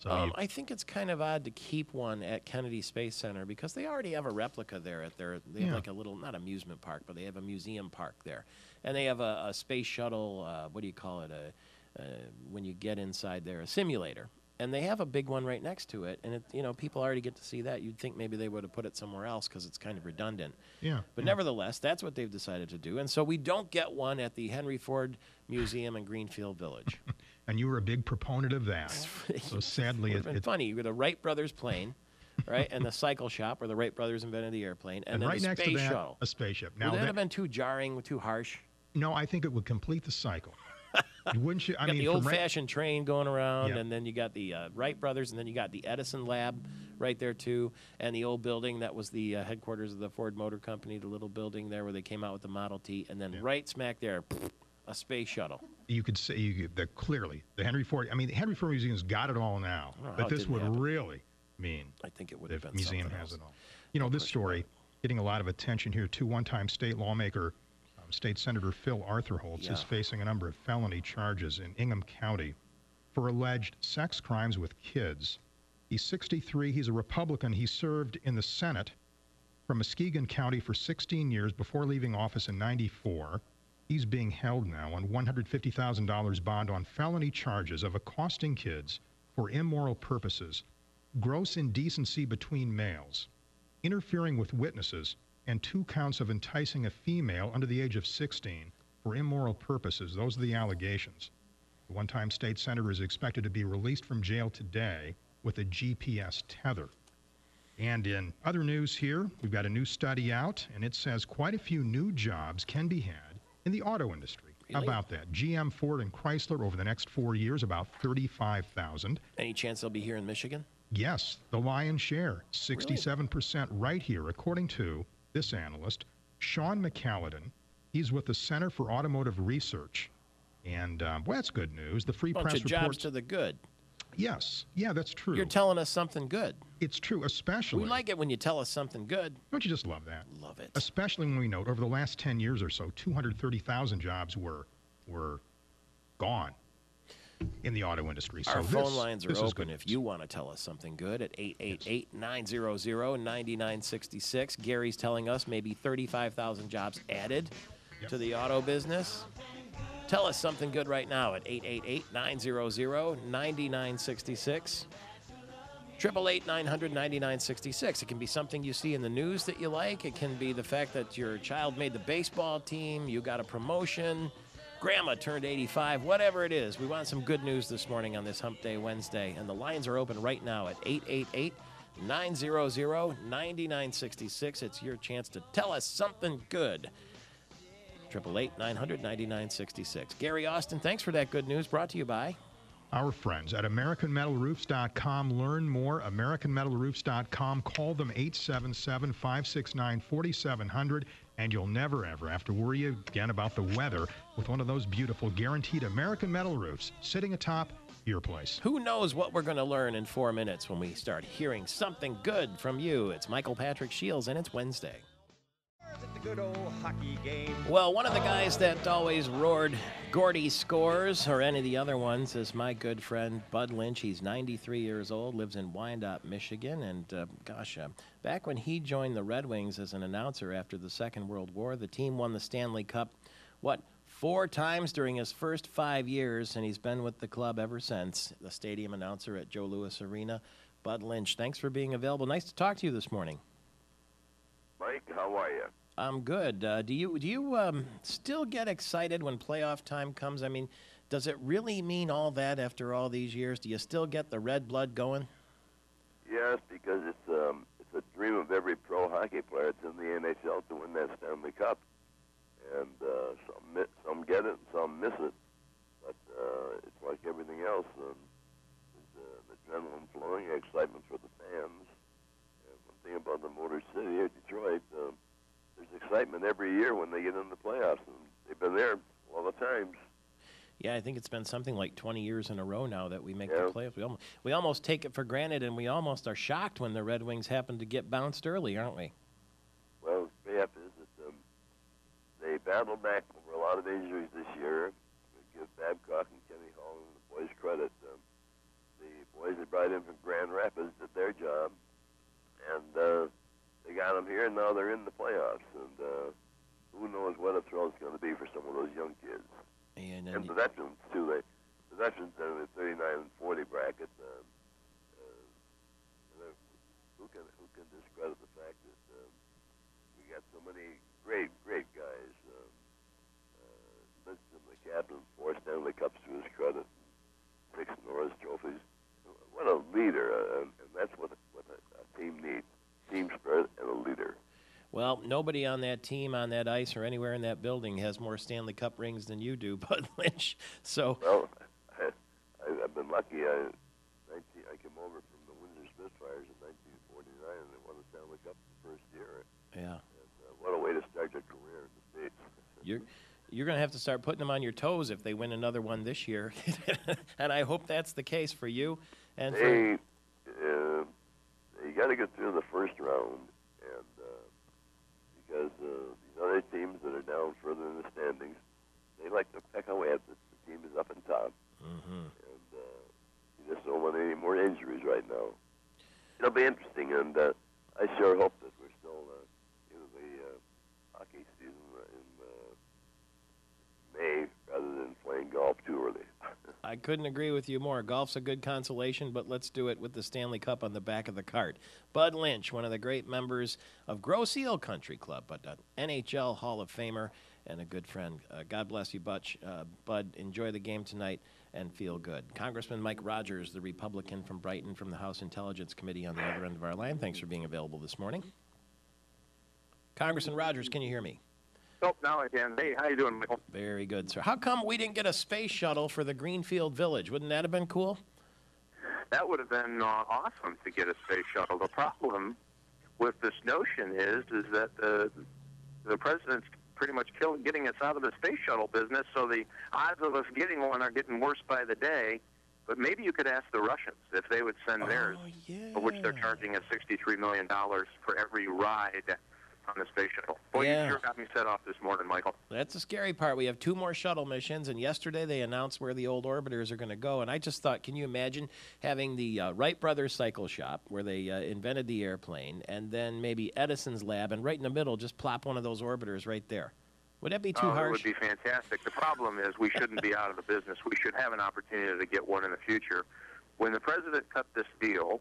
[SPEAKER 3] I think it's kind of odd to keep one at Kennedy Space Center because they already have a replica there at their. They have like a little, not amusement park, but they have a museum park there, and they have a space shuttle. What do you call it? When you get inside there, a simulator. And they have a big one right next to it, and people already get to see that. You'd think maybe they would have put it somewhere else because it's kind of redundant.
[SPEAKER 4] Yeah.
[SPEAKER 3] But nevertheless, that's what they've decided to do, and so we don't get one at the Henry Ford Museum in Greenfield Village.
[SPEAKER 4] And you were a big proponent of that. So sadly,
[SPEAKER 3] it's funny. You got a Wright Brothers plane, right, and the cycle shop where the Wright brothers invented the airplane, and then
[SPEAKER 4] right
[SPEAKER 3] the
[SPEAKER 4] next
[SPEAKER 3] space
[SPEAKER 4] to that,
[SPEAKER 3] shuttle.
[SPEAKER 4] a spaceship. Now
[SPEAKER 3] would that have been too jarring, too harsh?
[SPEAKER 4] No, I think it would complete the cycle. Wouldn't you?
[SPEAKER 3] I mean, the old-fashioned train going around, and then you got the Wright brothers, and then you got the Edison lab right there too, and the old building that was the headquarters of the Ford Motor Company, the little building there where they came out with the Model T, and then right smack there, a space shuttle.
[SPEAKER 4] You could say that clearly the Henry Ford. I mean, the Henry Ford Museum's got it all now, but this would really mean.
[SPEAKER 3] I think it would have been.
[SPEAKER 4] The museum has it all. This story getting a lot of attention here too. One-time state lawmaker. State Senator Phil Arthur-Holtz is facing a number of felony charges in Ingham County for alleged sex crimes with kids. He's 63. He's a Republican. He served in the Senate from Muskegon County for 16 years before leaving office in '94. He's being held now on $150,000 bond on felony charges of accosting kids for immoral purposes, gross indecency between males, interfering with witnesses, and 2 counts of enticing a female under the age of 16 for immoral purposes. Those are the allegations. The one-time state senator is expected to be released from jail today with a GPS tether. And in other news here, we've got a new study out, and it says quite a few new jobs can be had in the auto industry. Really? How about that? GM, Ford, and Chrysler over the next 4 years, about 35,000.
[SPEAKER 3] Any chance they'll be here in Michigan?
[SPEAKER 4] Yes, the lion's share, 67% right here, according to this analyst, Sean McCalladon. He's with the Center for Automotive Research. And, well, that's good news. The Free Press
[SPEAKER 3] reports jobs to the good.
[SPEAKER 4] Yes. Yeah, that's true.
[SPEAKER 3] You're telling us something good.
[SPEAKER 4] It's true, especially.
[SPEAKER 3] We like it when you tell us something good.
[SPEAKER 4] Don't you just love that?
[SPEAKER 3] Love it.
[SPEAKER 4] Especially when we note over the last 10 years or so, 230,000 jobs were gone. in the auto industry.
[SPEAKER 3] Our
[SPEAKER 4] so
[SPEAKER 3] phone lines
[SPEAKER 4] this
[SPEAKER 3] are
[SPEAKER 4] is good
[SPEAKER 3] open if
[SPEAKER 4] news.
[SPEAKER 3] you want to tell us something good at 888-900-9966. Gary's telling us maybe 35,000 jobs added to the auto business. Tell us something good right now at 888-900-9966. 888-900-9966. It can be something you see in the news that you like. It can be the fact that your child made the baseball team, you got a promotion, grandma turned 85, whatever it is. We want some good news this morning on this Hump Day Wednesday, and the lines are open right now at 888-900-9966. It's your chance to tell us something good. 888-900-9966. Gary Austin, thanks for that good news, brought to you by
[SPEAKER 4] our friends at AmericanMetalRoofs.com. Learn more, AmericanMetalRoofs.com. Call them 877-569-4700, and you'll never, ever have to worry again about the weather with one of those beautiful guaranteed American Metal Roofs sitting atop your place.
[SPEAKER 3] Who knows what we're going to learn in 4 minutes when we start hearing something good from you. It's Michael Patrick Shields, and it's Wednesday.
[SPEAKER 10] The good old hockey game.
[SPEAKER 3] Well, one of the guys that always roared Gordy scores, or any of the other ones, is my good friend Bud Lynch. He's 93 years old, lives in Wyandotte, Michigan, and back when he joined the Red Wings as an announcer after the Second World War, the team won the Stanley Cup, 4 times during his first 5 years, and he's been with the club ever since. The stadium announcer at Joe Louis Arena, Bud Lynch. Thanks for being available. Nice to talk to you this morning.
[SPEAKER 1] Mike, how are you?
[SPEAKER 3] I'm good. Do you still get excited when playoff time comes? I mean, does it really mean all that after all these years? Do you still get the red blood going?
[SPEAKER 11] Yes, because it's a dream of every pro hockey player. It's in the NHL to win that Stanley Cup, and some get it and some miss it. But it's like everything else. There's the adrenaline flowing, excitement for the fans. And one thing about the Motor City or Detroit. There's excitement every year when they get in the playoffs, and they've been there all the times.
[SPEAKER 3] Yeah, I think it's been something like 20 years in a row now that we make the playoffs. We almost take it for granted, and we almost are shocked when the Red Wings happen to get bounced early, aren't we?
[SPEAKER 11] Well, the fact is that they battled back over a lot of injuries this year. We give Babcock and Kenny Hall and the boys credit. The boys they brought in from Grand Rapids did their job, and they got them here, and now they're in the playoffs. And who knows what a thrill it's going to be for some of those young kids. And the veterans, too. The veterans are in the 39 and 40 bracket. Who can discredit the fact that we got so many great guys? Lindstrom, the captain, 4 Stanley Cups to his credit, 6 Norris trophies. What a leader, and that's what a team needs. Team spirit and a leader.
[SPEAKER 3] Well, nobody on that team, on that ice, or anywhere in that building has more Stanley Cup rings than you do, Bud Lynch. So,
[SPEAKER 11] well, I've been lucky. I came over from the Windsor Spitfires in 1949, and they won the Stanley Cup the first year.
[SPEAKER 3] Yeah.
[SPEAKER 11] And what a way to start your career in the States.
[SPEAKER 3] You're going to have to start putting them on your toes if they win another one this year, and I hope that's the case for you. And
[SPEAKER 11] you got to get through the first round, and because these other teams that are down further in the standings, they like to peck away at the team is up and top.
[SPEAKER 3] Mm-hmm.
[SPEAKER 11] And you just don't want any more injuries right now. It'll be interesting, and I sure hope that we're still in the hockey season in May rather than playing golf too early.
[SPEAKER 3] I couldn't agree with you more. Golf's a good consolation, but let's do it with the Stanley Cup on the back of the cart. Bud Lynch, one of the great members of Grosse Ile Country Club, but an NHL Hall of Famer and a good friend. God bless you, Butch. Bud, enjoy the game tonight and feel good. Congressman Mike Rogers, the Republican from Brighton from the House Intelligence Committee on the other end of our line. Thanks for being available this morning. Congressman Rogers, can you hear me?
[SPEAKER 12] Oh, now I can. Hey, how you doing, Michael?
[SPEAKER 3] Very good, sir. How come we didn't get a space shuttle for the Greenfield Village? Wouldn't that have been cool?
[SPEAKER 12] That would have been awesome to get a space shuttle. The problem with this notion is that the president's pretty much getting us out of the space shuttle business, so the odds of us getting one are getting worse by the day. But maybe you could ask the Russians if they would send theirs, for which they're charging us $63 million for every ride on the space shuttle. Boy,
[SPEAKER 3] Yeah.
[SPEAKER 12] you sure got me set off this morning, Michael.
[SPEAKER 3] That's the scary part. We have 2 more shuttle missions, and yesterday they announced where the old orbiters are going to go. And I just thought, can you imagine having the Wright Brothers cycle shop where they invented the airplane, and then maybe Edison's lab, and right in the middle just plop one of those orbiters right there? Would that be too
[SPEAKER 12] It
[SPEAKER 3] harsh?
[SPEAKER 12] would be fantastic. The problem is we shouldn't be out of the business. We should have an opportunity to get one in the future. When the president cut this deal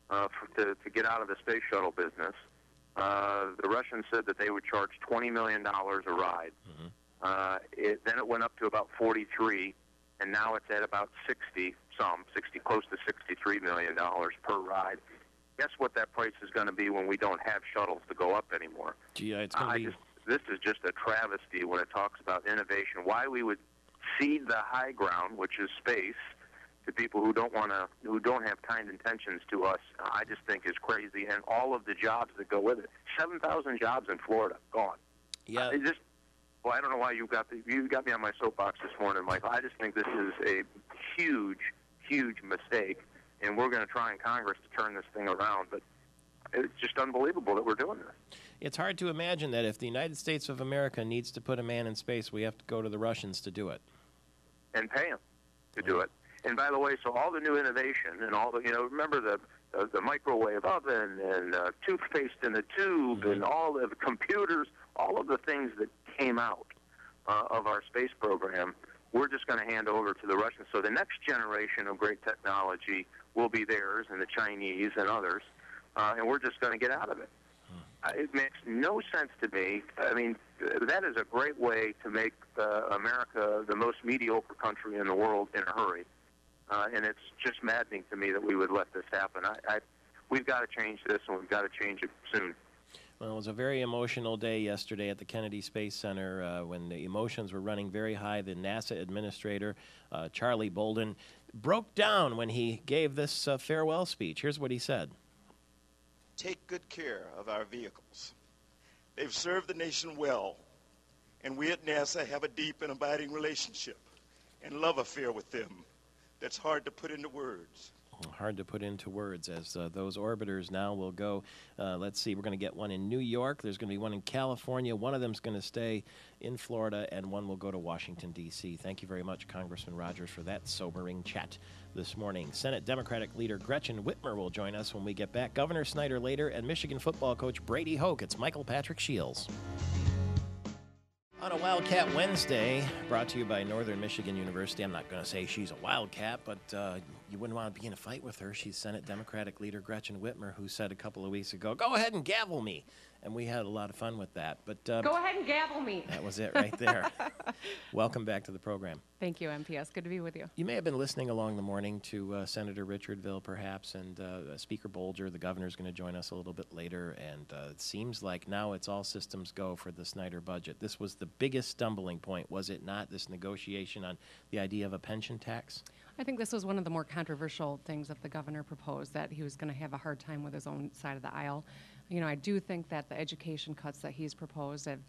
[SPEAKER 12] to get out of the space shuttle business, the Russians said that they would charge $20 million a ride. Then it went up to about 43, and now it's at about 60, close to $63 million per ride. Guess what that price is going to be when we don't have shuttles to go up anymore?
[SPEAKER 3] Gee, it's going to be...
[SPEAKER 12] This is just a travesty when it talks about innovation. Why we would cede the high ground, which is space, to people who don't have kind intentions to us, I just think is crazy. And all of the jobs that go with it. 7,000 jobs in Florida gone.
[SPEAKER 3] Yeah.
[SPEAKER 12] I don't know why you got me on my soapbox this morning, Michael. I just think this is a huge, huge mistake, and we're going to try in Congress to turn this thing around. But it's just unbelievable that we're doing this.
[SPEAKER 3] It's hard to imagine that if the United States of America needs to put a man in space, we have to go to the Russians to do it.
[SPEAKER 12] And pay them to do it. And by the way, so all the new innovation and all the, remember the microwave oven and toothpaste in the tube and all the computers, all of the things that came out of our space program, we're just going to hand over to the Russians. So the next generation of great technology will be theirs and the Chinese and others, and we're just going to get out of it. It makes no sense to me. I mean, that is a great way to make America the most mediocre country in the world in a hurry. And it's just maddening to me that we would let this happen. We've got to change this, and we've got to change it soon.
[SPEAKER 3] Well, it was a very emotional day yesterday at the Kennedy Space Center when the emotions were running very high. The NASA administrator, Charlie Bolden, broke down when he gave this farewell speech. Here's what he said.
[SPEAKER 2] Take good care of our vehicles. They've served the nation well, and we at NASA have a deep and abiding relationship and love affair with them that's hard to put into words.
[SPEAKER 3] Hard to put into words as those orbiters now will go. Let's see, we're going to get one in New York. There's going to be one in California. One of them is going to stay in Florida, and one will go to Washington, D.C. Thank you very much, Congressman Rogers, for that sobering chat this morning. Senate Democratic leader Gretchen Whitmer will join us when we get back. Governor Snyder later, and Michigan football coach Brady Hoke. It's Michael Patrick Shields. On a Wildcat Wednesday, brought to you by Northern Michigan University. I'm not going to say she's a Wildcat, but you wouldn't want to be in a fight with her. She's Senate Democratic leader Gretchen Whitmer, who said a couple of weeks ago, go ahead and gavel me. And we had a lot of fun with that. But
[SPEAKER 13] go ahead and gavel me.
[SPEAKER 3] That was it right there. Welcome back to the program.
[SPEAKER 13] Thank you, MPS. Good to be with you.
[SPEAKER 3] You may have been listening along the morning to Senator Richardville, perhaps, and Speaker Bolger. The governor's going to join us a little bit later. And it seems like now it's all systems go for the Snyder budget. This was the biggest stumbling point, was it not, this negotiation on the idea of a pension tax?
[SPEAKER 13] I think this was one of the more controversial things that the governor proposed, that he was going to have a hard time with his own side of the aisle. I do think that the education cuts that he's proposed have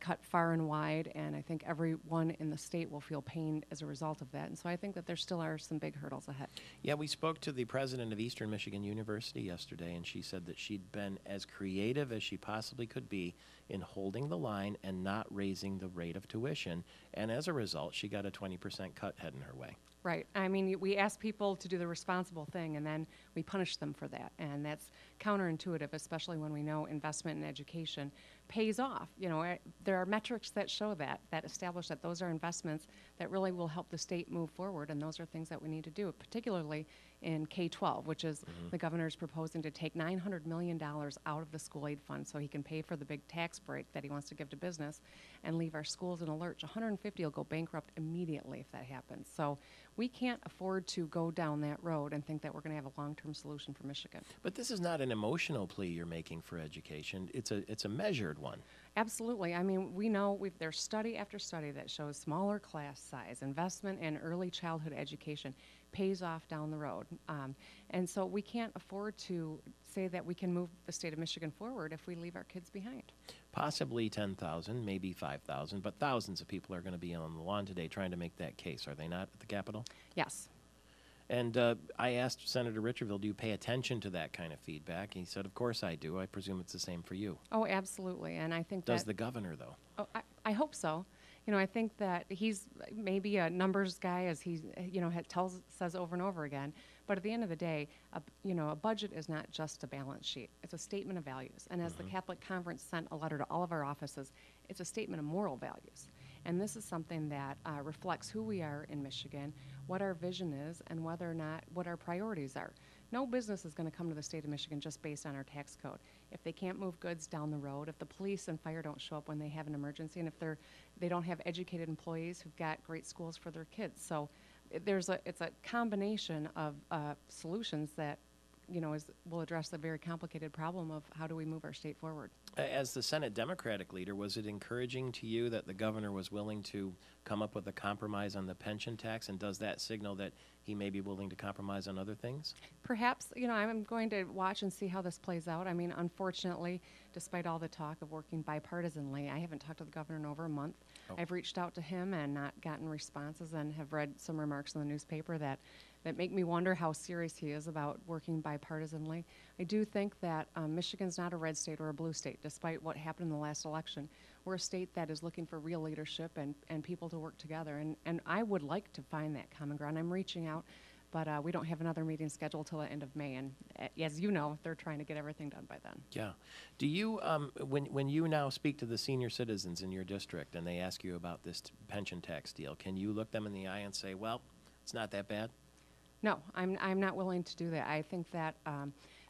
[SPEAKER 13] cut far and wide, and I think everyone in the state will feel pain as a result of that. And so I think that there still are some big hurdles ahead.
[SPEAKER 3] Yeah, we spoke to the president of Eastern Michigan University yesterday, and she said that she'd been as creative as she possibly could be in holding the line and not raising the rate of tuition. And as a result, she got a 20% cut heading her way.
[SPEAKER 13] Right. I mean, we ask people to do the responsible thing, and then we punish them for that. And that's counterintuitive, especially when we know investment in education pays off. There are metrics that show that establish that those are investments that really will help the state move forward, and those are things that we need to do, particularly in K-12, which is the governor's proposing to take $900 million out of the school aid fund so he can pay for the big tax break that he wants to give to business and leave our schools in a lurch. 150 will go bankrupt immediately if that happens. So we can't afford to go down that road and think that we're going to have a long-term solution for Michigan.
[SPEAKER 3] But this is not an emotional plea you're making for education. It's a measured one.
[SPEAKER 13] Absolutely. I mean, we know there's study after study that shows smaller class size, investment in early childhood education pays off down the road. And so we can't afford to say that we can move the state of Michigan forward if we leave our kids behind.
[SPEAKER 3] Possibly 10,000, maybe 5,000, but thousands of people are going to be on the lawn today trying to make that case, are they not, at the Capitol?
[SPEAKER 13] Yes.
[SPEAKER 3] And I asked Senator Richardville, do you pay attention to that kind of feedback? And he said, of course I do. I presume it's the same for you.
[SPEAKER 13] Oh, absolutely. And I think
[SPEAKER 3] Does
[SPEAKER 13] that,
[SPEAKER 3] the governor, though?
[SPEAKER 13] Oh, I hope so. You know, I think that he's maybe a numbers guy, as he, says over and over again. But at the end of the day, a budget is not just a balance sheet. It's a statement of values. And as the Catholic Conference sent a letter to all of our offices, it's a statement of moral values. And this is something that reflects who we are in Michigan, what our vision is, and whether or not what our priorities are. No business is going to come to the state of Michigan just based on our tax code. If they can't move goods down the road, if the police and fire don't show up when they have an emergency, and if they don't have educated employees who've got great schools for their kids. So it's a combination of solutions that will address the very complicated problem of how do we move our state forward.
[SPEAKER 3] As the Senate Democratic leader, was it encouraging to you that the governor was willing to come up with a compromise on the pension tax, and does that signal that he may be willing to compromise on other things?
[SPEAKER 13] Perhaps, I'm going to watch and see how this plays out. I mean, unfortunately, despite all the talk of working bipartisanly, I haven't talked to the governor in over a month. Oh. I've reached out to him and not gotten responses, and have read some remarks in the newspaper that make me wonder how serious he is about working bipartisanly. I do think that Michigan's not a red state or a blue state, despite what happened in the last election. We're a state that is looking for real leadership and people to work together, and I would like to find that common ground. I'm reaching out, but we don't have another meeting scheduled till the end of May, and as you know, they're trying to get everything done by then.
[SPEAKER 3] Yeah. Do you, when you now speak to the senior citizens in your district and they ask you about this pension tax deal, can you look them in the eye and say, well, it's not that bad?
[SPEAKER 13] No, I'm not willing to do that. I think that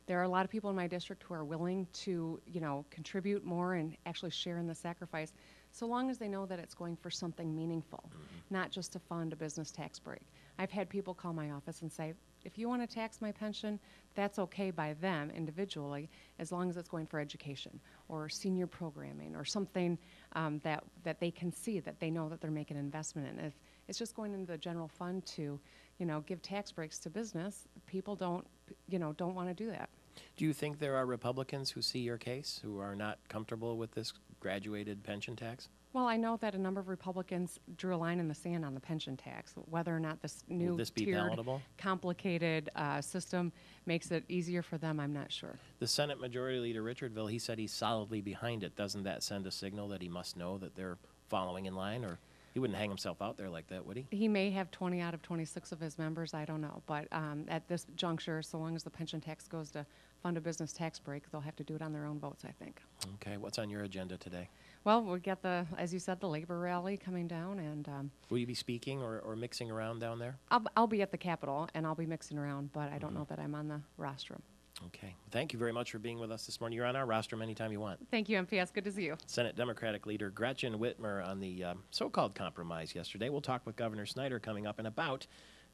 [SPEAKER 13] there are a lot of people in my district who are willing to, contribute more and actually share in the sacrifice, so long as they know that it's going for something meaningful, not just to fund a business tax break. I've had people call my office and say, if you want to tax my pension, that's okay by them individually, as long as it's going for education or senior programming or something that they can see, that they know that they're making an investment in. If it's just going into the general fund to, give tax breaks to business, people don't want to do that.
[SPEAKER 3] Do you think there are Republicans who see your case, who are not comfortable with this graduated pension tax?
[SPEAKER 13] Well, I know that a number of Republicans drew a line in the sand on the pension tax. Whether or not this new tiered, complicated system makes it easier for them, I'm not sure.
[SPEAKER 3] The Senate Majority Leader Richardville, he said he's solidly behind it. Doesn't that send a signal that he must know that they're following in line, or he wouldn't hang himself out there like that, would he?
[SPEAKER 13] He may have 20 out of 26 of his members, I don't know. But at this juncture, so long as the pension tax goes to fund a business tax break, they'll have to do it on their own votes, I think.
[SPEAKER 3] Okay, what's on your agenda today?
[SPEAKER 13] Well, we'll get as you said, the labor rally coming down, and
[SPEAKER 3] will you be speaking or mixing around down there?
[SPEAKER 13] I'll be at the Capitol, and I'll be mixing around, but I don't know that I'm on the rostrum.
[SPEAKER 3] Okay. Thank you very much for being with us this morning. You're on our rostrum anytime you want.
[SPEAKER 13] Thank you, MPS. Good to see you.
[SPEAKER 3] Senate Democratic Leader Gretchen Whitmer on the so-called compromise yesterday. We'll talk with Governor Snyder coming up in about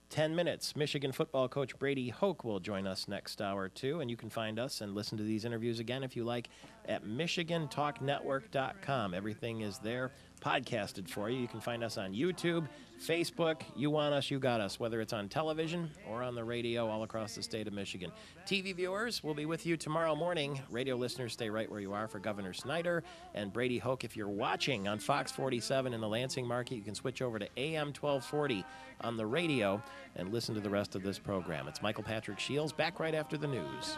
[SPEAKER 3] 10 minutes. Michigan football coach Brady Hoke will join us next hour, too, and you can find us and listen to these interviews again, if you like, at MichiganTalkNetwork.com. Everything is there, podcasted for you. You can find us on YouTube, Facebook. You want us, you got us, whether it's on television or on the radio all across the state of Michigan. TV viewers, we'll be with you tomorrow morning. Radio listeners, stay right where you are for Governor Snyder and Brady Hoke. If you're watching on Fox 47 in the Lansing market, you can switch over to AM 1240 on the radio and listen to the rest of this program. It's Michael Patrick Shields, back right after the news.